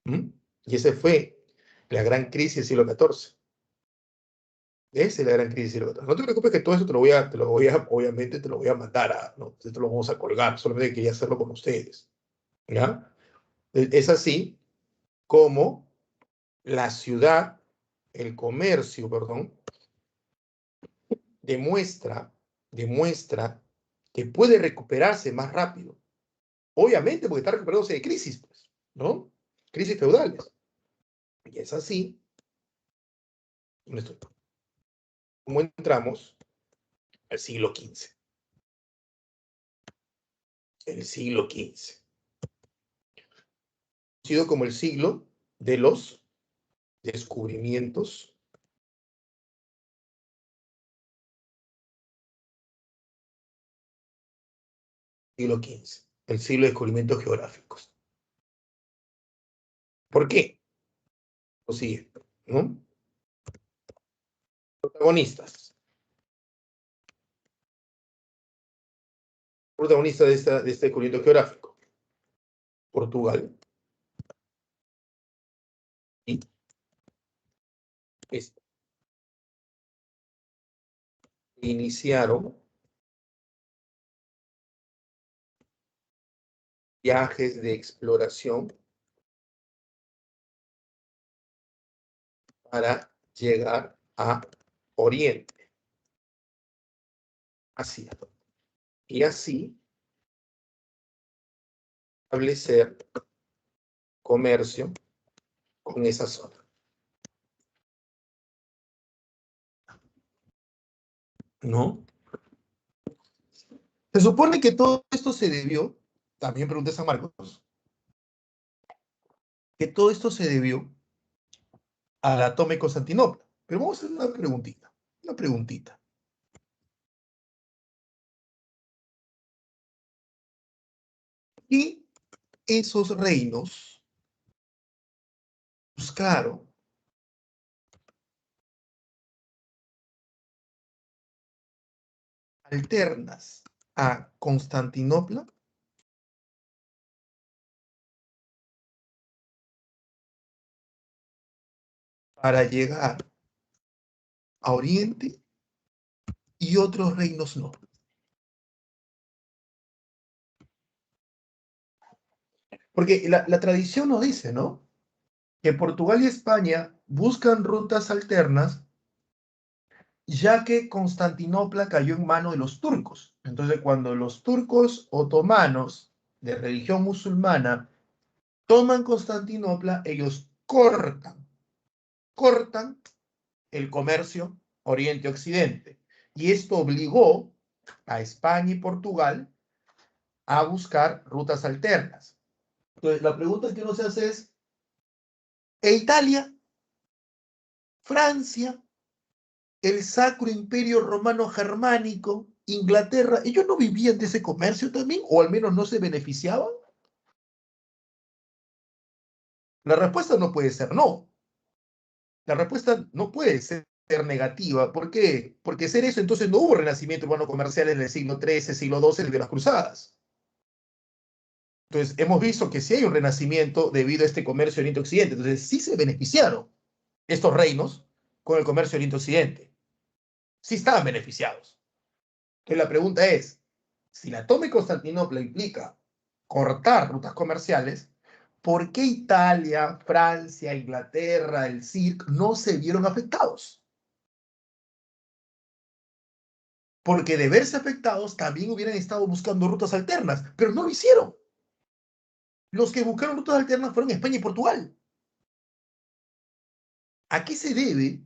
¿Mm? Y esa fue la gran crisis del siglo XIV. Esa es la gran crisis del siglo XIV. No te preocupes que todo eso obviamente te lo voy a mandar ¿no? Esto lo vamos a colgar, solamente quería hacerlo con ustedes. ¿Ya? Es así como la ciudad, el comercio, perdón, demuestra que puede recuperarse más rápido. Obviamente, porque está recuperándose de crisis, pues, ¿no? Crisis feudales. Y es así como entramos al siglo XV. El siglo XV. Conocido como el siglo de los descubrimientos siglo XV, el siglo de descubrimientos geográficos. ¿Por qué? Lo siguiente, ¿no? Protagonistas. Protagonista de este descubrimiento geográfico. Portugal y iniciaron viajes de exploración para llegar a Oriente, Asia, y así establecer comercio con esa zona, ¿no? Se supone que todo esto se debió, también pregunté a San Marcos, que todo esto se debió a la toma de Constantinopla. Pero vamos a hacer una preguntita. Y esos reinos buscaron alternas a Constantinopla para llegar a Oriente y otros reinos no. Porque la tradición nos dice, ¿no? Que Portugal y España buscan rutas alternas ya que Constantinopla cayó en manos de los turcos. Entonces, cuando los turcos otomanos de religión musulmana toman Constantinopla, ellos cortan el comercio Oriente-Occidente. Y esto obligó a España y Portugal a buscar rutas alternas. Entonces, la pregunta que uno se hace es, ¿e Italia? ¿Francia? ¿El Sacro Imperio Romano Germánico? ¿Inglaterra? ¿Ellos no vivían de ese comercio también? ¿O al menos no se beneficiaban? La respuesta no puede ser no. La respuesta no puede ser negativa. ¿Por qué? Porque ser eso, entonces no hubo renacimiento urbano comercial en el siglo XIII, siglo XII, de las cruzadas. Entonces, hemos visto que sí hay un renacimiento debido a este comercio Oriente-Occidente. Entonces, sí se beneficiaron estos reinos con el comercio Oriente-Occidente. Sí estaban beneficiados. Entonces, la pregunta es, si la toma de Constantinopla implica cortar rutas comerciales, ¿por qué Italia, Francia, Inglaterra, el CIRC no se vieron afectados? porque de verse afectados también hubieran estado buscando rutas alternas, pero no lo hicieron. Los que buscaron rutas alternas fueron España y Portugal. ¿A qué se debe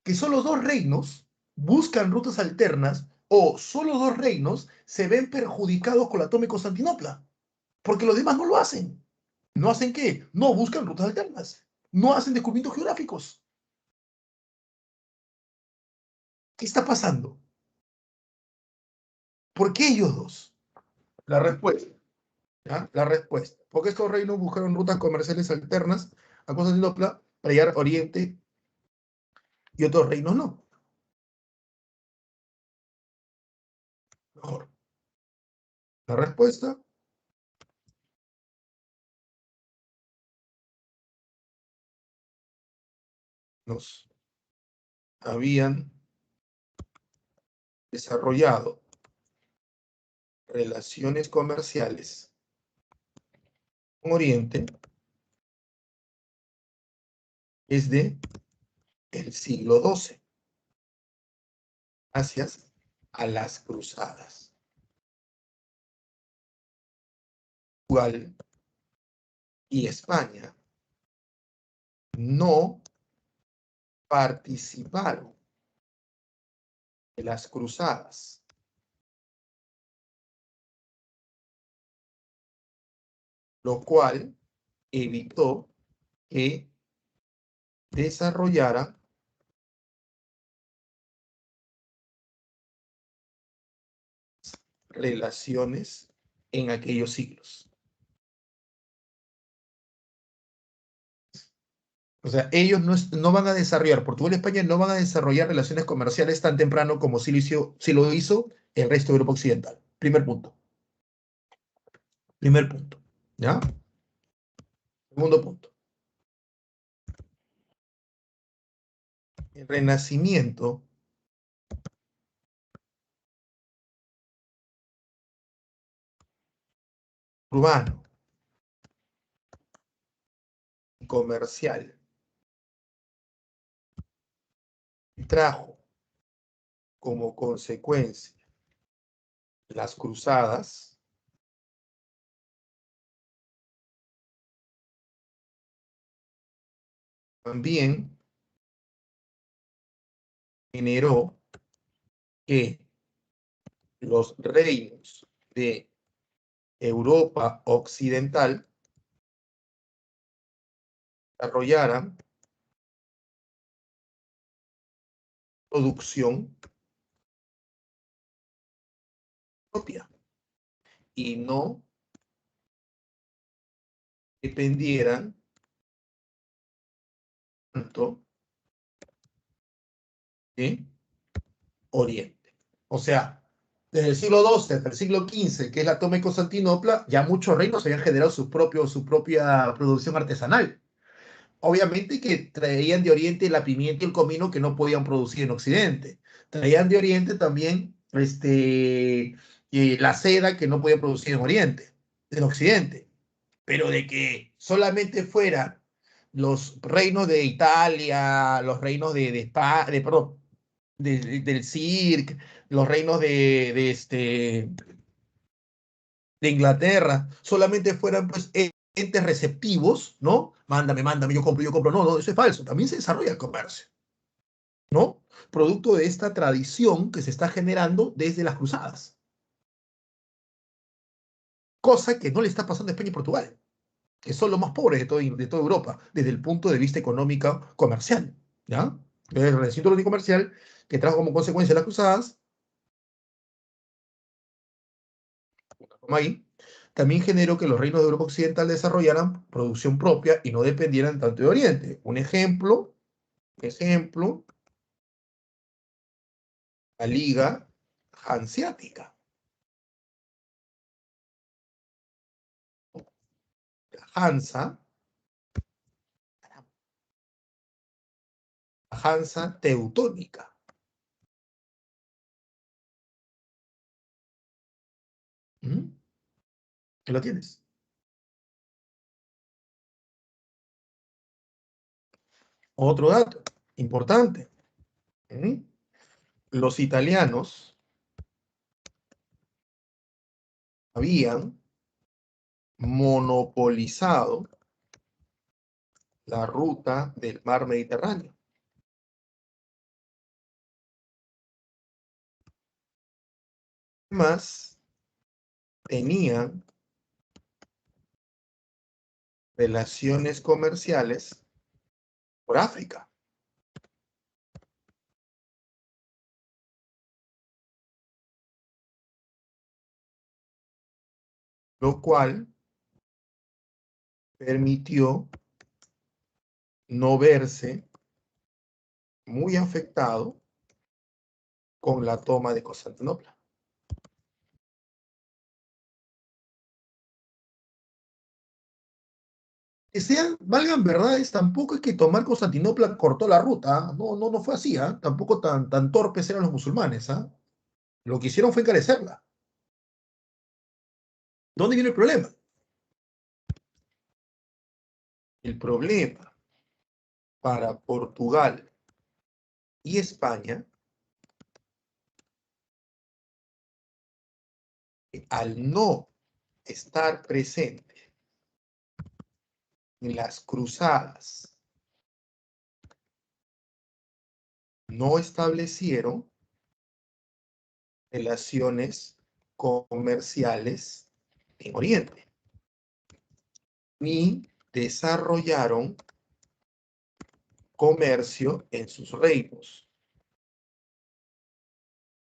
que solo dos reinos buscan rutas alternas o solo dos reinos se ven perjudicados con la toma de Constantinopla? Porque los demás no lo hacen. ¿No hacen qué? No buscan rutas alternas. No hacen descubrimientos geográficos. ¿Qué está pasando? ¿Por qué ellos dos? La respuesta. ¿Ya? La respuesta. Porque estos reinos buscaron rutas comerciales alternas a Constantinopla para llegar a Oriente y otros reinos no. Mejor. La respuesta, nos habían desarrollado relaciones comerciales con Oriente desde el siglo XII, gracias a las cruzadas. Portugal y España no participaron de las cruzadas, lo cual evitó que desarrollaran relaciones en aquellos siglos. O sea, ellos no van a desarrollar, Portugal y España no van a desarrollar relaciones comerciales tan temprano como sí lo hizo el resto de Europa Occidental. Primer punto. Primer punto. ¿Ya? Segundo punto. El Renacimiento urbano y comercial trajo como consecuencia las cruzadas, también generó que los reinos de Europa Occidental desarrollaran producción propia y no dependieran tanto de Oriente. O sea, desde el siglo XII hasta el siglo XV, que es la toma de Constantinopla, ya muchos reinos habían generado su propia producción artesanal. Obviamente que traían de Oriente la pimienta y el comino que no podían producir en Occidente. Traían de Oriente también la seda que no podían producir en Oriente, en Occidente. Pero de que solamente fueran los reinos de Italia, los reinos de España, perdón, del CIRC, los reinos de Inglaterra, solamente fueran pues entes receptivos, ¿no? Mándame, yo compro. No, no, eso es falso. También se desarrolla el comercio, ¿no? Producto de esta tradición que se está generando desde las cruzadas. Cosa que no le está pasando a España y Portugal, que son los más pobres de toda Europa, desde el punto de vista económico comercial, ¿ya? El recinto comercial que trajo como consecuencia las cruzadas, ahí, también generó que los reinos de Europa Occidental desarrollaran producción propia y no dependieran tanto de Oriente. Un ejemplo, la Liga Hanseática. La Hansa, la Hansa teutónica. ¿Mm? ¿Qué lo tienes? Otro dato importante. ¿Mm? Los italianos habían monopolizado la ruta del mar Mediterráneo. Además, tenían relaciones comerciales por África. Lo cual permitió no verse muy afectado con la toma de Constantinopla. Que sean, valgan verdades, tampoco es que tomar Constantinopla cortó la ruta, ¿ah? No, no, no fue así, ¿ah? Tampoco tan torpes eran los musulmanes, ¿ah? Lo que hicieron fue encarecerla. ¿Dónde viene el problema? El problema para Portugal y España, al no estar presente en las cruzadas, no establecieron relaciones comerciales en Oriente, ni desarrollaron comercio en sus reinos,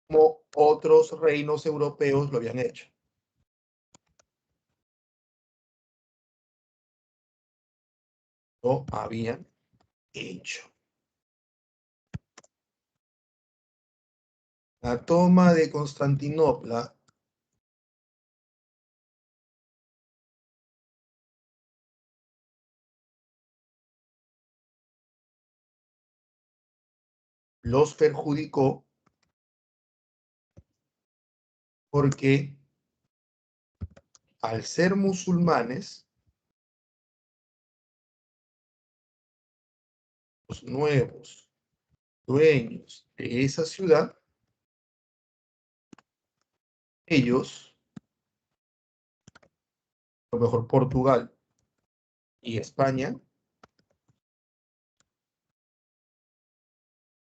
como otros reinos europeos lo habían hecho. Lo habían hecho. La toma de Constantinopla los perjudicó porque al ser musulmanes, los nuevos dueños de esa ciudad, ellos, a lo mejor Portugal y España,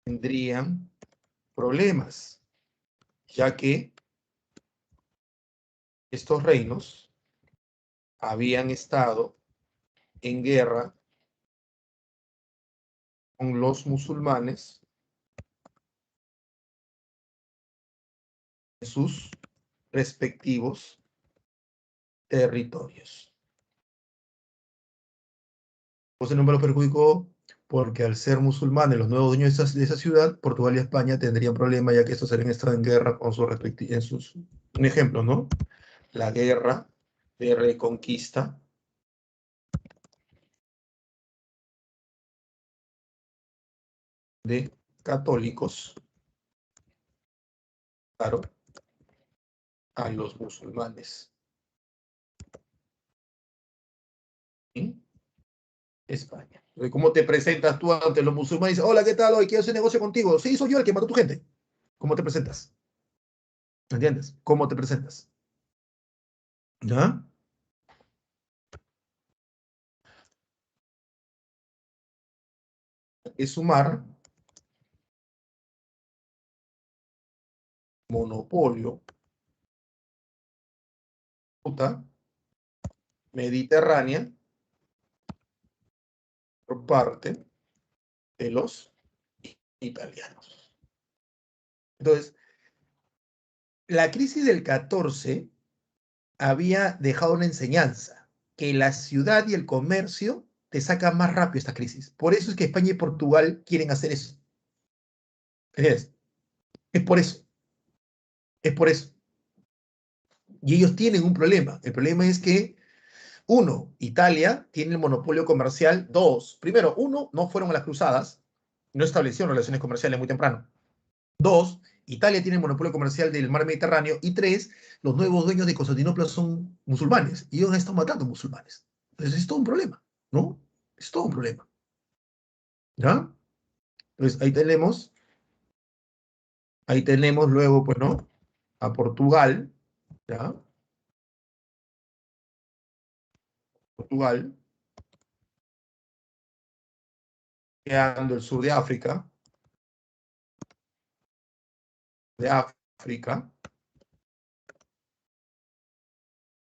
tendrían problemas, ya que estos reinos habían estado en guerra con los musulmanes en sus respectivos territorios. José no me lo perjudicó porque al ser musulmanes los nuevos dueños de esa ciudad, Portugal y España tendrían problemas ya que estos habían estado en guerra con sus respectivos. Un ejemplo, ¿no? La guerra de reconquista de católicos, claro, a los musulmanes en España. ¿Cómo te presentas tú ante los musulmanes? Hola, ¿qué tal? Hoy quiero hacer negocio contigo. Sí, soy yo el que mató a tu gente. ¿Cómo te presentas? ¿Entiendes? ¿Cómo te presentas? ¿Ya? Es sumar monopolio, ruta mediterránea por parte de los italianos. Entonces, la crisis del 14 había dejado una enseñanza, que la ciudad y el comercio te sacan más rápido esta crisis. Por eso es que España y Portugal quieren hacer eso. ¿Entiendes? Es por eso, es por eso. Y ellos tienen un problema. El problema es que, uno, Italia tiene el monopolio comercial. Dos, primero, uno, no fueron a las cruzadas, no establecieron relaciones comerciales muy temprano. Dos, Italia tiene el monopolio comercial del mar Mediterráneo. Y tres, los nuevos dueños de Constantinopla son musulmanes y ellos están matando musulmanes. Entonces es todo un problema, ¿no? Es todo un problema. ¿Ya? Entonces ahí tenemos luego, pues, ¿no? A Portugal, ¿ya? Portugal, quedando el sur de África,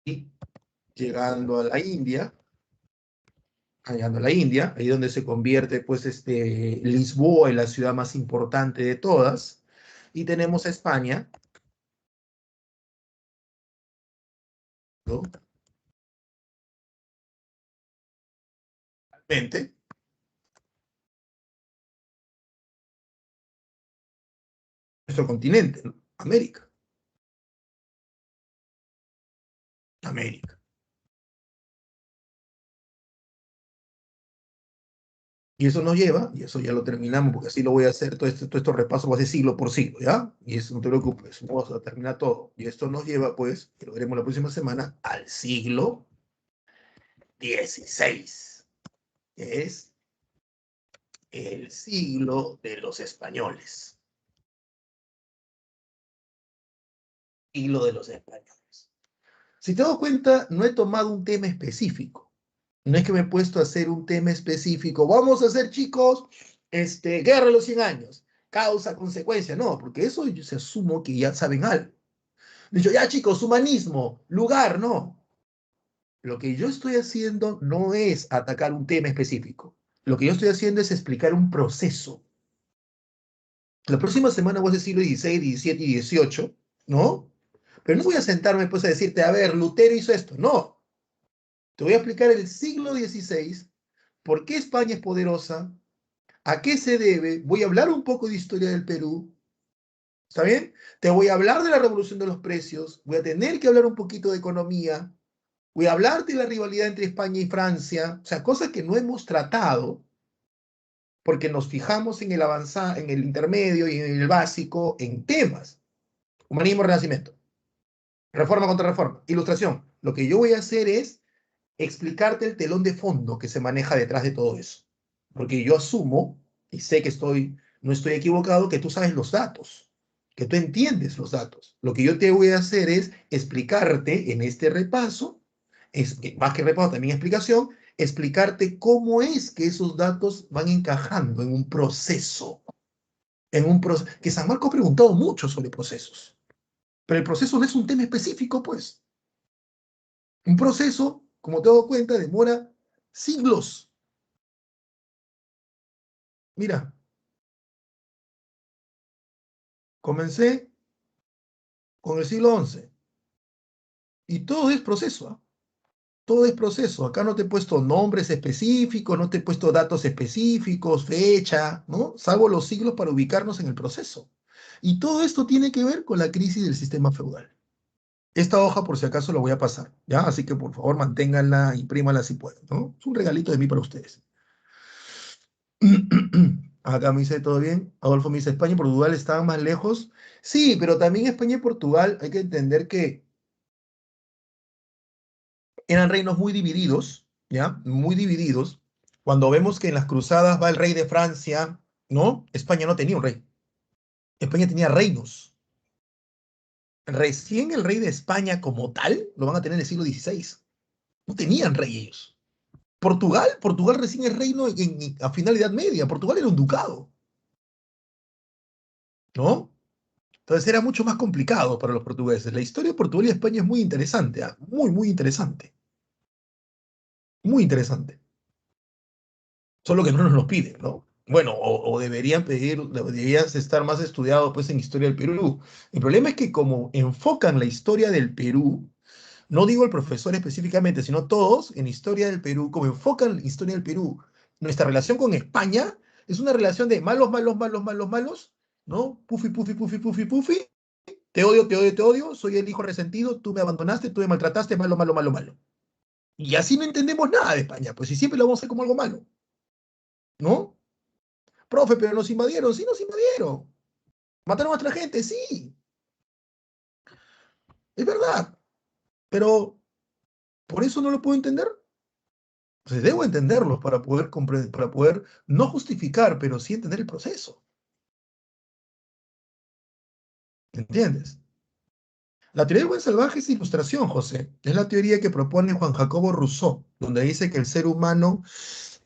y llegando a la India, ahí donde se convierte pues Lisboa en la ciudad más importante de todas, y tenemos a España, ¿no? Realmente, nuestro continente, ¿no? América, América. Y eso nos lleva, y eso ya lo terminamos, porque así lo voy a hacer, todo esto repaso va a ser siglo por siglo, ¿ya? Y eso no te preocupes, vamos a terminar todo. Y esto nos lleva, pues, que lo veremos la próxima semana, al siglo XVI, que es el siglo de los españoles. Siglo de los españoles. Si te das cuenta, no he tomado un tema específico. No es que me he puesto a hacer un tema específico. Vamos a hacer, chicos, guerra de los 100 años. Causa, consecuencia. No, porque eso yo se asumo que ya saben algo. Dicho, ya, chicos, humanismo, lugar, no. Lo que yo estoy haciendo no es atacar un tema específico. Lo que yo estoy haciendo es explicar un proceso. La próxima semana voy a decir siglo XVI, XVII y XVIII, ¿no? Pero no voy a sentarme pues a decirte, a ver, Lutero hizo esto. No. Te voy a explicar el siglo XVI, por qué España es poderosa, a qué se debe. Voy a hablar un poco de historia del Perú. ¿Está bien? Te voy a hablar de la revolución de los precios. Voy a tener que hablar un poquito de economía. Voy a hablarte de la rivalidad entre España y Francia. O sea, cosas que no hemos tratado porque nos fijamos en el avanzado, en el intermedio y en el básico, en temas. Humanismo, renacimiento. Reforma contra reforma. Ilustración. Lo que yo voy a hacer es explicarte el telón de fondo que se maneja detrás de todo eso. Porque yo asumo, y sé que no estoy equivocado, que tú sabes los datos, que tú entiendes los datos. Lo que yo te voy a hacer es explicarte en este repaso, más que repaso, también explicación, explicarte cómo es que esos datos van encajando en un proceso. Que San Marco ha preguntado mucho sobre procesos, pero el proceso no es un tema específico, pues. Un proceso, como te das cuenta, demora siglos. Mira, comencé con el siglo XI y todo es proceso, ¿ah? Todo es proceso. Acá no te he puesto nombres específicos, no te he puesto datos específicos, fecha, ¿no? Salvo los siglos para ubicarnos en el proceso. Y todo esto tiene que ver con la crisis del sistema feudal. Esta hoja, por si acaso, la voy a pasar, ¿ya? Así que, por favor, manténganla, imprímanla si pueden, ¿no? Es un regalito de mí para ustedes. Acá me dice todo bien. Adolfo me dice, España y Portugal estaban más lejos. Sí, pero también España y Portugal hay que entender que eran reinos muy divididos, ¿ya? Muy divididos. Cuando vemos que en las cruzadas va el rey de Francia, ¿no? España no tenía un rey. España tenía reinos. Recién el rey de España como tal lo van a tener en el siglo XVI. No tenían rey ellos. Portugal recién es reino a final de Edad Media. Portugal era un ducado, ¿no? Entonces era mucho más complicado para los portugueses. La historia de Portugal y España es muy interesante, ¿ah? Muy, muy interesante. Muy interesante. Solo que no nos lo piden, ¿no? Bueno, o deberían pedir, deberías estar más estudiado pues en historia del Perú. El problema es que como enfocan la historia del Perú, no digo el profesor específicamente, sino todos en historia del Perú, como enfocan la historia del Perú, nuestra relación con España es una relación de malos, malos, malos, malos, malos, ¿no? Pufi, pufi, pufi, pufi, pufi, te odio, te odio, te odio, soy el hijo resentido, tú me abandonaste, tú me maltrataste, malo, malo, malo, malo. Y así no entendemos nada de España, pues si siempre lo vamos a hacer como algo malo, ¿no? Profe, pero nos invadieron, sí nos invadieron. Mataron a nuestra gente, sí, es verdad, pero por eso no lo puedo entender. Entonces debo entenderlos para poder comprender, para poder no justificar, pero sí entender el proceso. ¿Entiendes? La teoría del buen salvaje es ilustración, José. Es la teoría que propone Juan Jacobo Rousseau, donde dice que el ser humano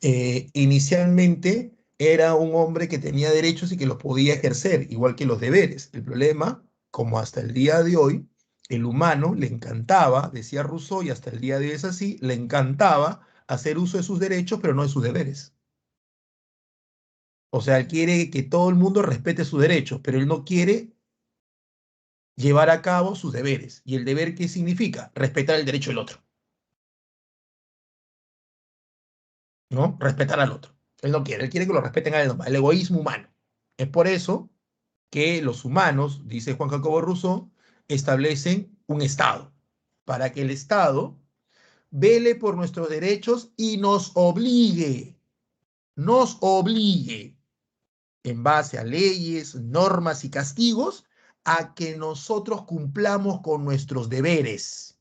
inicialmente era un hombre que tenía derechos y que los podía ejercer, igual que los deberes. El problema, como hasta el día de hoy, el humano le encantaba, decía Rousseau, y hasta el día de hoy es así, le encantaba hacer uso de sus derechos, pero no de sus deberes. O sea, él quiere que todo el mundo respete sus derechos, pero él no quiere llevar a cabo sus deberes. ¿Y el deber qué significa? Respetar el derecho del otro, ¿no? Respetar al otro. Él no quiere, él quiere que lo respeten a él nomás, el egoísmo humano. Es por eso que los humanos, dice Juan Jacobo Rousseau, establecen un Estado, para que el Estado vele por nuestros derechos y nos obligue, en base a leyes, normas y castigos, a que nosotros cumplamos con nuestros deberes.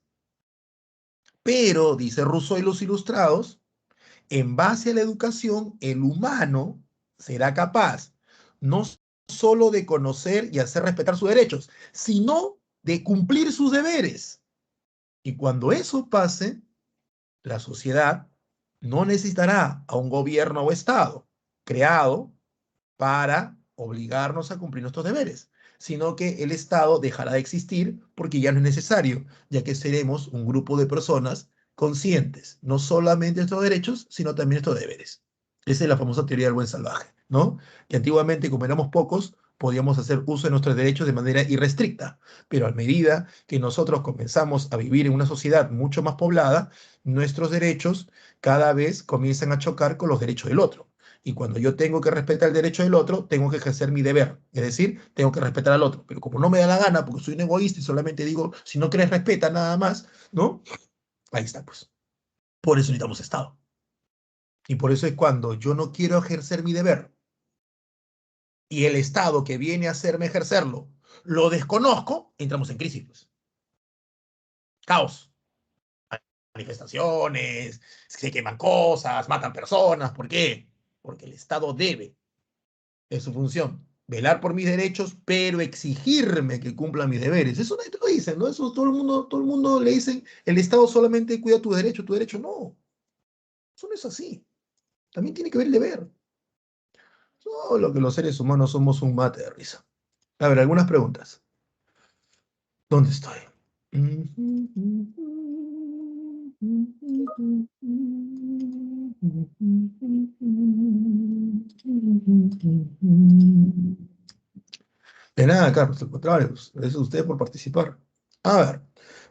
Pero, dice Rousseau y los ilustrados, en base a la educación, el humano será capaz no solo de conocer y hacer respetar sus derechos, sino de cumplir sus deberes. Y cuando eso pase, la sociedad no necesitará a un gobierno o Estado creado para obligarnos a cumplir nuestros deberes, sino que el Estado dejará de existir porque ya no es necesario, ya que seremos un grupo de personas conscientes, no solamente de nuestros derechos, sino también de nuestros deberes. Esa es la famosa teoría del buen salvaje, ¿no? Que antiguamente, como éramos pocos, podíamos hacer uso de nuestros derechos de manera irrestricta, pero a medida que nosotros comenzamos a vivir en una sociedad mucho más poblada, nuestros derechos cada vez comienzan a chocar con los derechos del otro. Y cuando yo tengo que respetar el derecho del otro, tengo que ejercer mi deber. Es decir, tengo que respetar al otro. Pero como no me da la gana, porque soy un egoísta y solamente digo, si no quieres, respeta nada más, ¿no? Ahí está, pues. Por eso necesitamos Estado. Y por eso es cuando yo no quiero ejercer mi deber y el Estado que viene a hacerme ejercerlo lo desconozco, entramos en crisis, pues. Caos. Manifestaciones, se queman cosas, matan personas. ¿Por qué? Porque el Estado debe, es su función, velar por mis derechos, pero exigirme que cumpla mis deberes. Eso nadie te lo dice, ¿no? Eso todo el mundo le dicen, el Estado solamente cuida tu derecho no. Eso no es así. También tiene que ver el deber. Solo que los seres humanos somos un mate de risa. A ver, algunas preguntas. ¿Dónde estoy? De nada, Carlos, al contrario, gracias a ustedes por participar. A ver,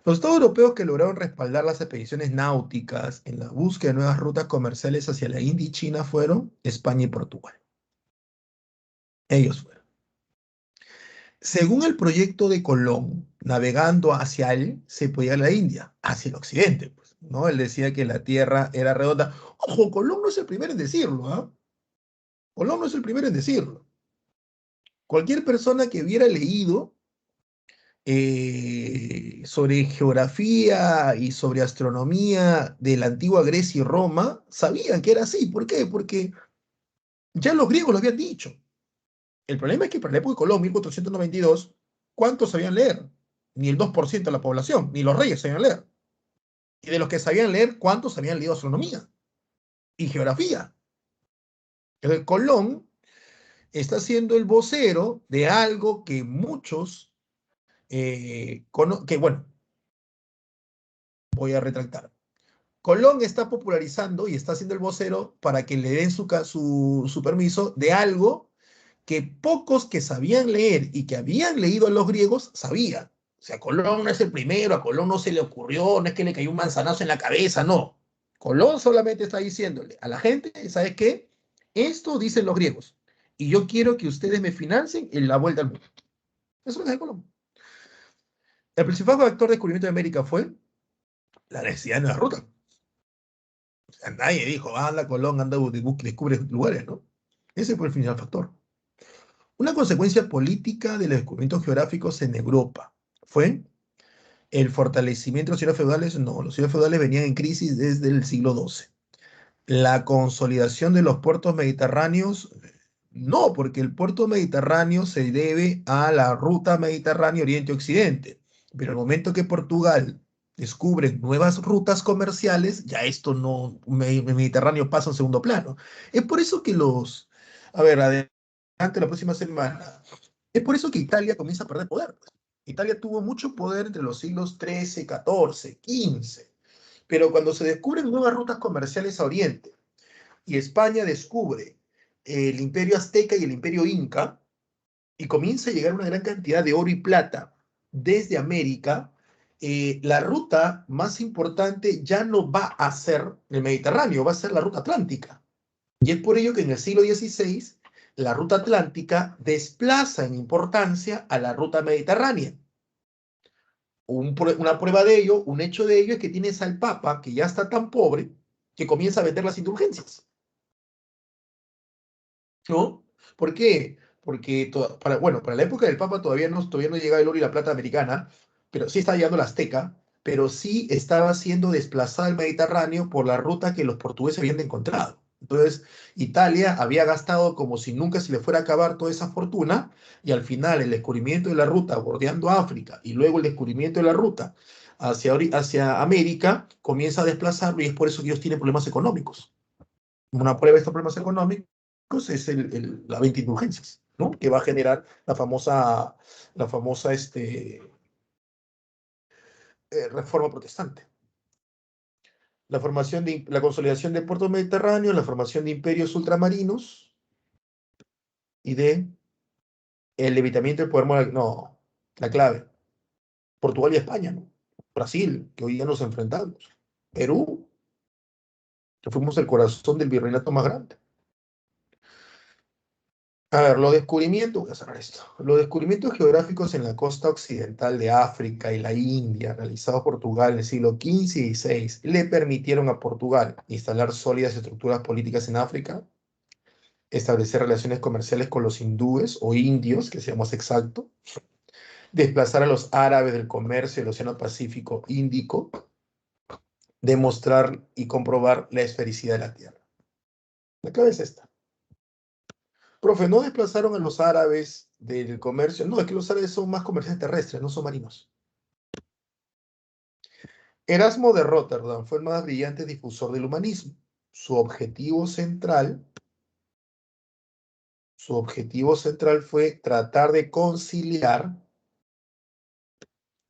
los estados europeos que lograron respaldar las expediciones náuticas en la búsqueda de nuevas rutas comerciales hacia la India y China fueron España y Portugal. Ellos fueron. Según el proyecto de Colón, navegando hacia él, se podía ir a la India, hacia el occidente, pues, ¿no? Él decía que la Tierra era redonda. Ojo, Colón no es el primero en decirlo, ¿ah? Colón no es el primero en decirlo. Cualquier persona que hubiera leído sobre geografía y sobre astronomía de la antigua Grecia y Roma, sabían que era así. ¿Por qué? Porque ya los griegos lo habían dicho. El problema es que para la época de Colón, 1492, ¿cuántos sabían leer? Ni el 2% de la población, ni los reyes sabían leer. Y de los que sabían leer, ¿cuántos habían leído astronomía y geografía? Entonces, Colón está siendo el vocero de algo que muchos, que bueno, voy a retractar. Colón está popularizando y está siendo el vocero para que le den su permiso de algo que pocos que sabían leer y que habían leído a los griegos sabían. O sea, Colón no es el primero, a Colón no se le ocurrió, no es que le cayó un manzanazo en la cabeza, no. Colón solamente está diciéndole a la gente, ¿sabes qué? Esto dicen los griegos y yo quiero que ustedes me financien en la vuelta al mundo. Eso es de Colón. El principal factor de descubrimiento de América fue la necesidad de nuevas rutas. O sea, nadie dijo, anda Colón, anda, descubre lugares, ¿no? Ese fue el principal factor. Una consecuencia política de los descubrimientos geográficos en Europa fue el fortalecimiento de los ciudades feudales. No, los ciudades feudales venían en crisis desde el siglo XII. La consolidación de los puertos mediterráneos, no, porque el puerto mediterráneo se debe a la ruta mediterránea Oriente-Occidente. Pero al momento que Portugal descubre nuevas rutas comerciales, ya esto no, el Mediterráneo pasa a un segundo plano. Es por eso que a ver, adelante la próxima semana, es por eso que Italia comienza a perder poder. Italia tuvo mucho poder entre los siglos XIII, XIV, XV, pero cuando se descubren nuevas rutas comerciales a Oriente y España descubre el imperio azteca y el imperio inca, y comienza a llegar una gran cantidad de oro y plata desde América, la ruta más importante ya no va a ser el Mediterráneo, va a ser la ruta atlántica. Y es por ello que en el siglo XVI la ruta atlántica desplaza en importancia a la ruta mediterránea. Una prueba de ello, un hecho de ello es que tienes al Papa, que ya está tan pobre, que comienza a vender las indulgencias. ¿No? ¿Por qué? Porque, bueno, para la época del Papa todavía no llegaba el oro y la plata americana, pero sí estaba llegando la Azteca, pero sí estaba siendo desplazada el Mediterráneo por la ruta que los portugueses habían encontrado. Entonces, Italia había gastado como si nunca se le fuera a acabar toda esa fortuna, y al final el descubrimiento de la ruta bordeando África y luego el descubrimiento de la ruta hacia América comienza a desplazarlo, y es por eso que ellos tienen problemas económicos. Una prueba de estos problemas económicos es la 20 indulgencias, ¿no? Que va a generar la famosa reforma protestante. La consolidación de puertos mediterráneos, la formación de imperios ultramarinos y de el levitamiento del poder moral. No, la clave. Portugal y España, ¿no? Brasil, que hoy día nos enfrentamos. Perú, que fuimos el corazón del virreinato más grande. A ver, voy a cerrar esto. Los descubrimientos geográficos en la costa occidental de África y la India, realizados por Portugal en el siglo XV y XVI, le permitieron a Portugal instalar sólidas estructuras políticas en África, establecer relaciones comerciales con los hindúes o indios, que sea más exacto, desplazar a los árabes del comercio del Océano Pacífico Índico, demostrar y comprobar la esfericidad de la Tierra. La clave es esta. Profe, ¿no desplazaron a los árabes del comercio? No, es que los árabes son más comerciantes terrestres, no son marinos. Erasmo de Rotterdam fue el más brillante difusor del humanismo. Su objetivo central, su objetivo central fue tratar de conciliar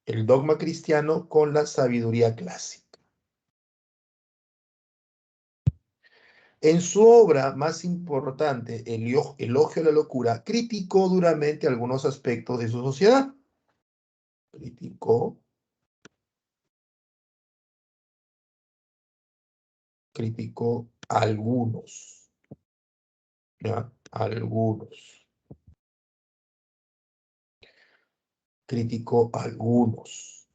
el dogma cristiano con la sabiduría clásica. En su obra más importante, Elogio a la locura, criticó duramente algunos aspectos de su sociedad. Criticó algunos, ¿ya? Criticó algunos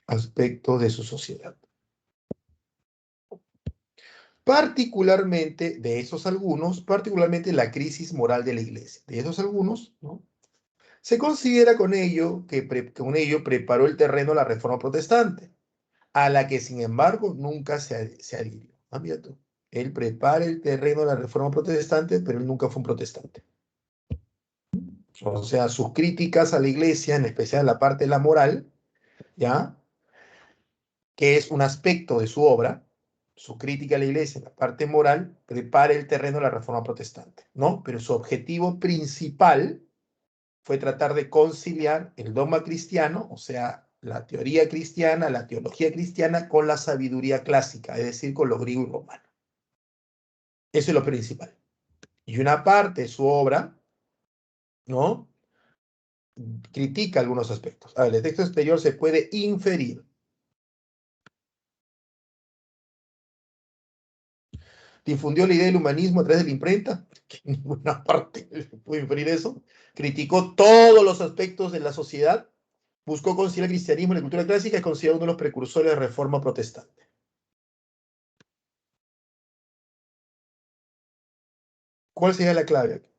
aspectos de su sociedad. Particularmente de esos algunos, particularmente la crisis moral de la iglesia. De esos algunos, ¿no? Se considera con ello preparó el terreno a la reforma protestante, a la que sin embargo nunca se adhirió. Ah, mira tú. Él prepara el terreno a la reforma protestante, pero él nunca fue un protestante. O sea, sus críticas a la iglesia, en especial la parte de la moral, ¿ya? Que es un aspecto de su obra, su crítica a la iglesia, la parte moral, prepara el terreno de la reforma protestante, ¿no? Pero su objetivo principal fue tratar de conciliar el dogma cristiano, o sea, la teoría cristiana, la teología cristiana, con la sabiduría clásica, es decir, con lo griego y romano. Eso es lo principal. Y una parte de su obra, ¿no? Critica algunos aspectos. A ver, el texto exterior se puede inferir. Difundió la idea del humanismo a través de la imprenta, que en ninguna parte se puede inferir eso. Criticó todos los aspectos de la sociedad. Buscó conciliar el cristianismo y la cultura clásica y es considerado uno de los precursores de la reforma protestante. ¿Cuál sería la clave aquí?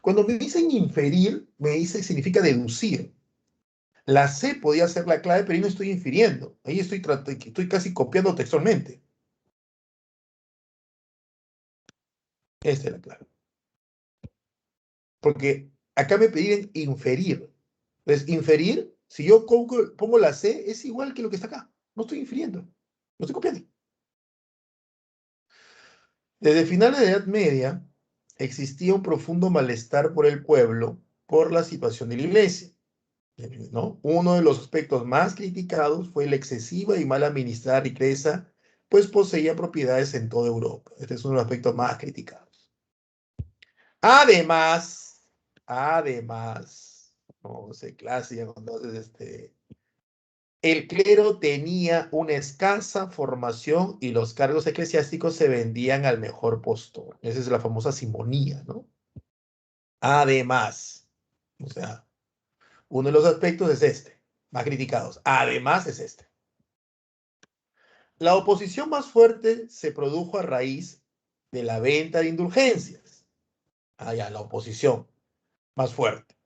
Cuando me dicen inferir, me dice significa deducir. La C podía ser la clave, pero ahí no estoy infiriendo. Ahí estoy casi copiando textualmente. Esta es la clave. Porque acá me piden inferir. Entonces, inferir, si yo pongo la C, es igual que lo que está acá. No estoy infiriendo. No estoy copiando. Desde finales de la Edad Media existía un profundo malestar por el pueblo por la situación de la iglesia, ¿no? Uno de los aspectos más criticados fue la excesiva y mal administrada riqueza, pues poseía propiedades en toda Europa. Este es uno de los aspectos más criticados. Además, no sé, clásica, entonces, el clero tenía una escasa formación y los cargos eclesiásticos se vendían al mejor postor. Esa es la famosa simonía, ¿no? Además, o sea, uno de los aspectos es más criticados. Además es este. La oposición más fuerte se produjo a raíz de la venta de indulgencias. Ah, ya, la oposición más fuerte.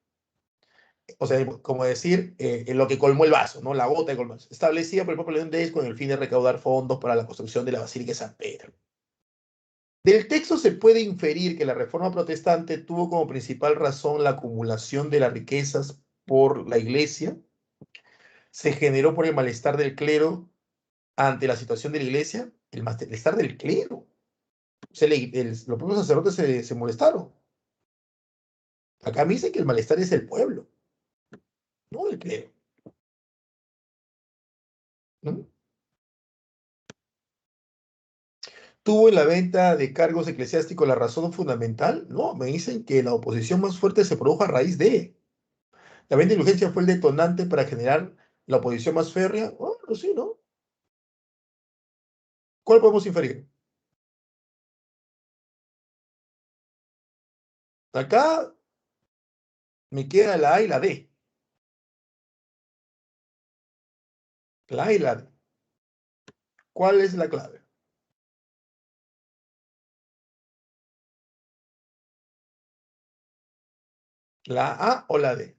O sea, como decir, en lo que colmó el vaso, ¿no? La gota de colmó el vaso. Establecida por el Papa León X con el fin de recaudar fondos para la construcción de la Basílica de San Pedro. Del texto se puede inferir que la reforma protestante tuvo como principal razón la acumulación de las riquezas por la Iglesia, se generó por el malestar del clero ante la situación de la Iglesia, el malestar del clero. O sea, los propios sacerdotes se molestaron. Acá me dicen que el malestar es el pueblo, no el clero, ¿no? ¿Tuvo en la venta de cargos eclesiásticos la razón fundamental? No, me dicen que la oposición más fuerte se produjo a raíz de. La venta de indulgencia fue el detonante para generar la oposición más férrea. Bueno, sí, ¿no? ¿Cuál podemos inferir? Acá me queda la A y la D. La A y la D. ¿Cuál es la clave? ¿La A o la D?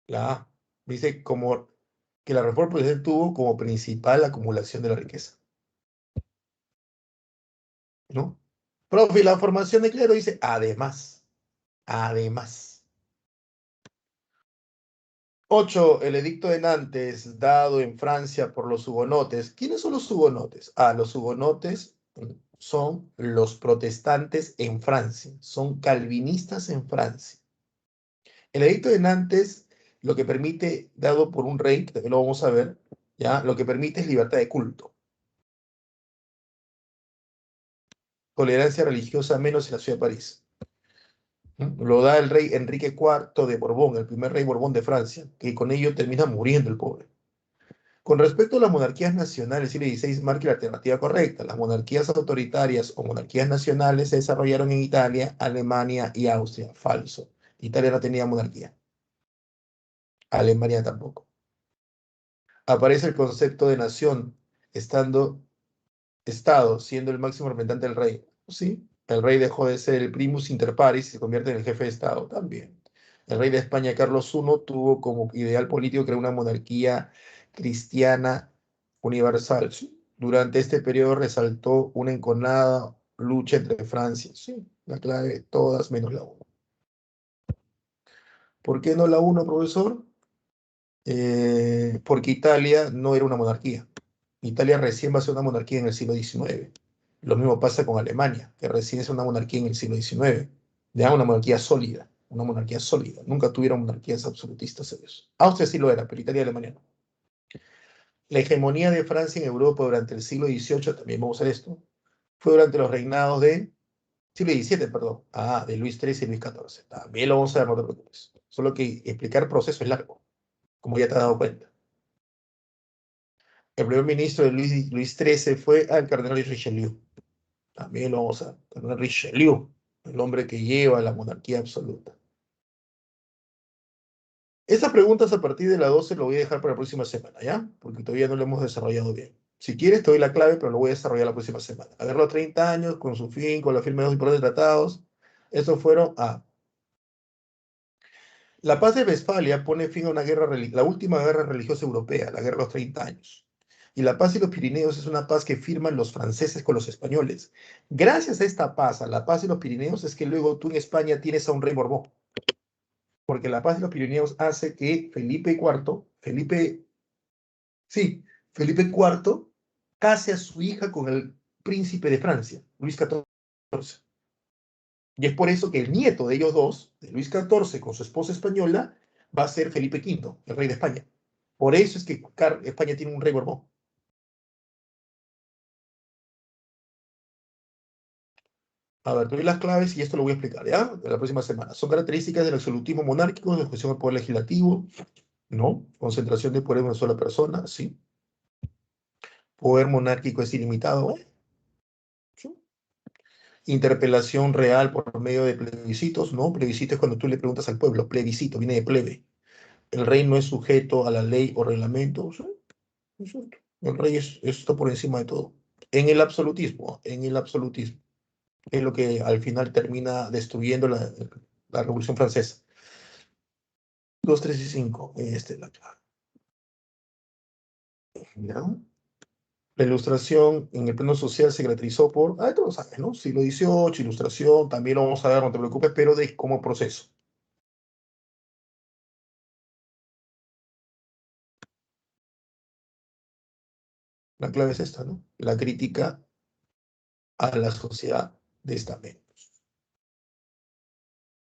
La A. Dice como que la reforma protestante tuvo como principal acumulación de la riqueza, ¿no? Profe, la formación de clero dice además. Además. 8. El edicto de Nantes, dado en Francia por los hugonotes. ¿Quiénes son los hugonotes? Ah, los hugonotes son los protestantes en Francia, son calvinistas en Francia. El edicto de Nantes lo que permite, dado por un rey, que también lo vamos a ver, ¿ya? Lo que permite es libertad de culto, tolerancia religiosa menos en la ciudad de París. Lo da el rey Enrique IV de Borbón, el primer rey Borbón de Francia, que con ello termina muriendo el pobre. Con respecto a las monarquías nacionales, el siglo XVI marca la alternativa correcta. Las monarquías autoritarias o monarquías nacionales se desarrollaron en Italia, Alemania y Austria. Falso. Italia no tenía monarquía. Alemania tampoco. Aparece el concepto de nación, estando Estado, siendo el máximo representante del rey. Sí, el rey dejó de ser el primus inter pares y se convierte en el jefe de Estado también. El rey de España, Carlos I, tuvo como ideal político crear una monarquía cristiana universal. Sí. Durante este periodo resaltó una enconada lucha entre Francia. Sí, la clave, todas menos la 1. ¿Por qué no la 1, profesor? Porque Italia no era una monarquía. Italia recién va a ser una monarquía en el siglo XIX. Lo mismo pasa con Alemania, que recién es una monarquía en el siglo XIX. Ya una monarquía sólida, una monarquía sólida. Nunca tuvieron monarquías absolutistas ellos. Austria sí lo era, pero Italia y Alemania no. La hegemonía de Francia en Europa durante el siglo XVIII, también vamos a ver esto, fue durante los reinados de siglo XVII, perdón. Ah, de Luis XIII y Luis XIV. También lo vamos a ver, no te preocupes. Solo que explicar el proceso es largo, como ya te has dado cuenta. El primer ministro de Luis XIII fue el cardenal Richelieu. También lo vamos a cardenal Richelieu, el hombre que lleva la monarquía absoluta. Estas preguntas a partir de la 12 lo voy a dejar para la próxima semana, ¿ya? Porque todavía no lo hemos desarrollado bien. Si quieres, te doy la clave, pero lo voy a desarrollar la próxima semana. A ver, los 30 años, con su fin, con la firma de los importantes tratados. Estos fueron la paz de Westfalia pone fin a una guerra, la última guerra religiosa europea, la guerra de los 30 años. Y la paz de los Pirineos es una paz que firman los franceses con los españoles. Gracias a esta paz, a la paz de los Pirineos, es que luego tú en España tienes a un rey Borbón. Porque la paz de los Pirineos hace que Felipe IV case a su hija con el príncipe de Francia, Luis XIV. Y es por eso que el nieto de ellos dos, de Luis XIV con su esposa española, va a ser Felipe V, el rey de España. Por eso es que España tiene un rey Borbón. A ver, te doy las claves y esto lo voy a explicar, ¿ya? De la próxima semana. Son características del absolutismo monárquico, de ejecución del poder legislativo, ¿no? Concentración de poder en una sola persona, sí. Poder monárquico es ilimitado, ¿eh? Sí. Interpelación real por medio de plebiscitos, ¿no? Plebiscito es cuando tú le preguntas al pueblo, plebiscito, viene de plebe. El rey no es sujeto a la ley o reglamento, ¿sí? Exacto. El rey está por encima de todo. En el absolutismo, es lo que al final termina destruyendo la Revolución Francesa. 2, 3 y 5. La clave. ¿Ya? La ilustración en el plano social se caracterizó por, tú lo sabes, ¿no? Siglo XVIII, ilustración, también lo vamos a ver, no te preocupes, pero de como proceso. La clave es esta, ¿no? La crítica a la sociedad de estamentos.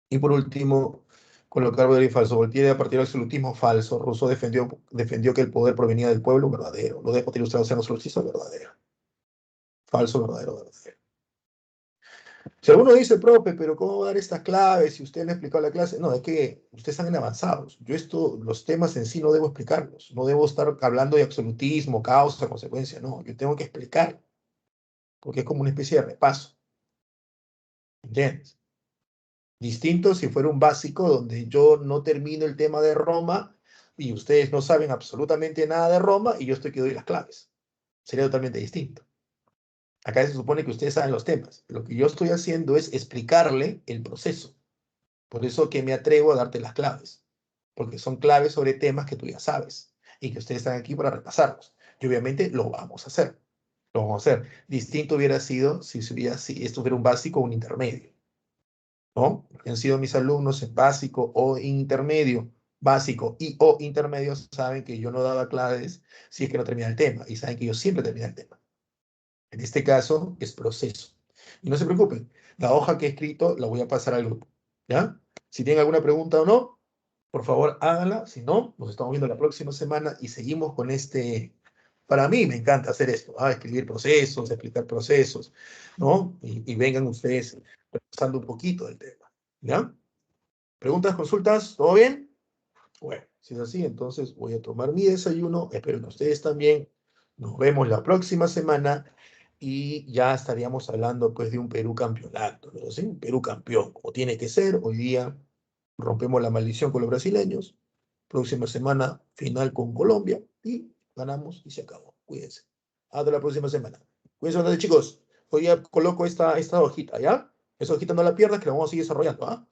Y por último, colocar verdadero y falso. Voltaire, a partir del absolutismo, falso. Rousseau defendió que el poder provenía del pueblo, verdadero. Lo dejo ilustrado en los solsticios, verdadero. Falso, verdadero, verdadero. Si alguno dice, profe, pero ¿cómo va a dar estas claves si usted no ha explicado la clase? No, es que ustedes están en avanzados. Yo los temas en sí no debo explicarlos. No debo estar hablando de absolutismo, causa, consecuencia. No, yo tengo que explicar, porque es como una especie de repaso. ¿Entiendes? Distinto si fuera un básico donde yo no termino el tema de Roma y ustedes no saben absolutamente nada de Roma y yo estoy que doy las claves. Sería totalmente distinto. Acá se supone que ustedes saben los temas. Lo que yo estoy haciendo es explicarle el proceso. Por eso que me atrevo a darte las claves. Porque son claves sobre temas que tú ya sabes y que ustedes están aquí para repasarlos. Y obviamente lo vamos a hacer. Lo vamos a hacer. Distinto hubiera sido si esto fuera un básico o un intermedio. ¿No? Porque han sido mis alumnos en básico o intermedio, básico y o intermedio, saben que yo no daba claves si es que no termina el tema, y saben que yo siempre termino el tema. En este caso es proceso. Y no se preocupen, la hoja que he escrito la voy a pasar al grupo, ¿ya? Si tienen alguna pregunta o no, por favor háganla, si no, nos estamos viendo la próxima semana y seguimos con este. Para mí me encanta hacer esto, escribir procesos, explicar procesos, ¿no? Y vengan ustedes pasando un poquito del tema, ¿ya? ¿Preguntas, consultas? ¿Todo bien? Bueno, si es así, entonces voy a tomar mi desayuno, espero que ustedes también. Nos vemos la próxima semana y ya estaríamos hablando pues de un Perú campeonato, ¿no? ¿Sí? Un Perú campeón, como tiene que ser. Hoy día rompemos la maldición con los brasileños. Próxima semana, final con Colombia y ganamos y se acabó. Cuídense. Hasta la próxima semana. Cuídense bastante, chicos. Hoy día coloco esta hojita, ¿ya? Esa hojita no la pierdas, que la vamos a seguir desarrollando, ¿ah?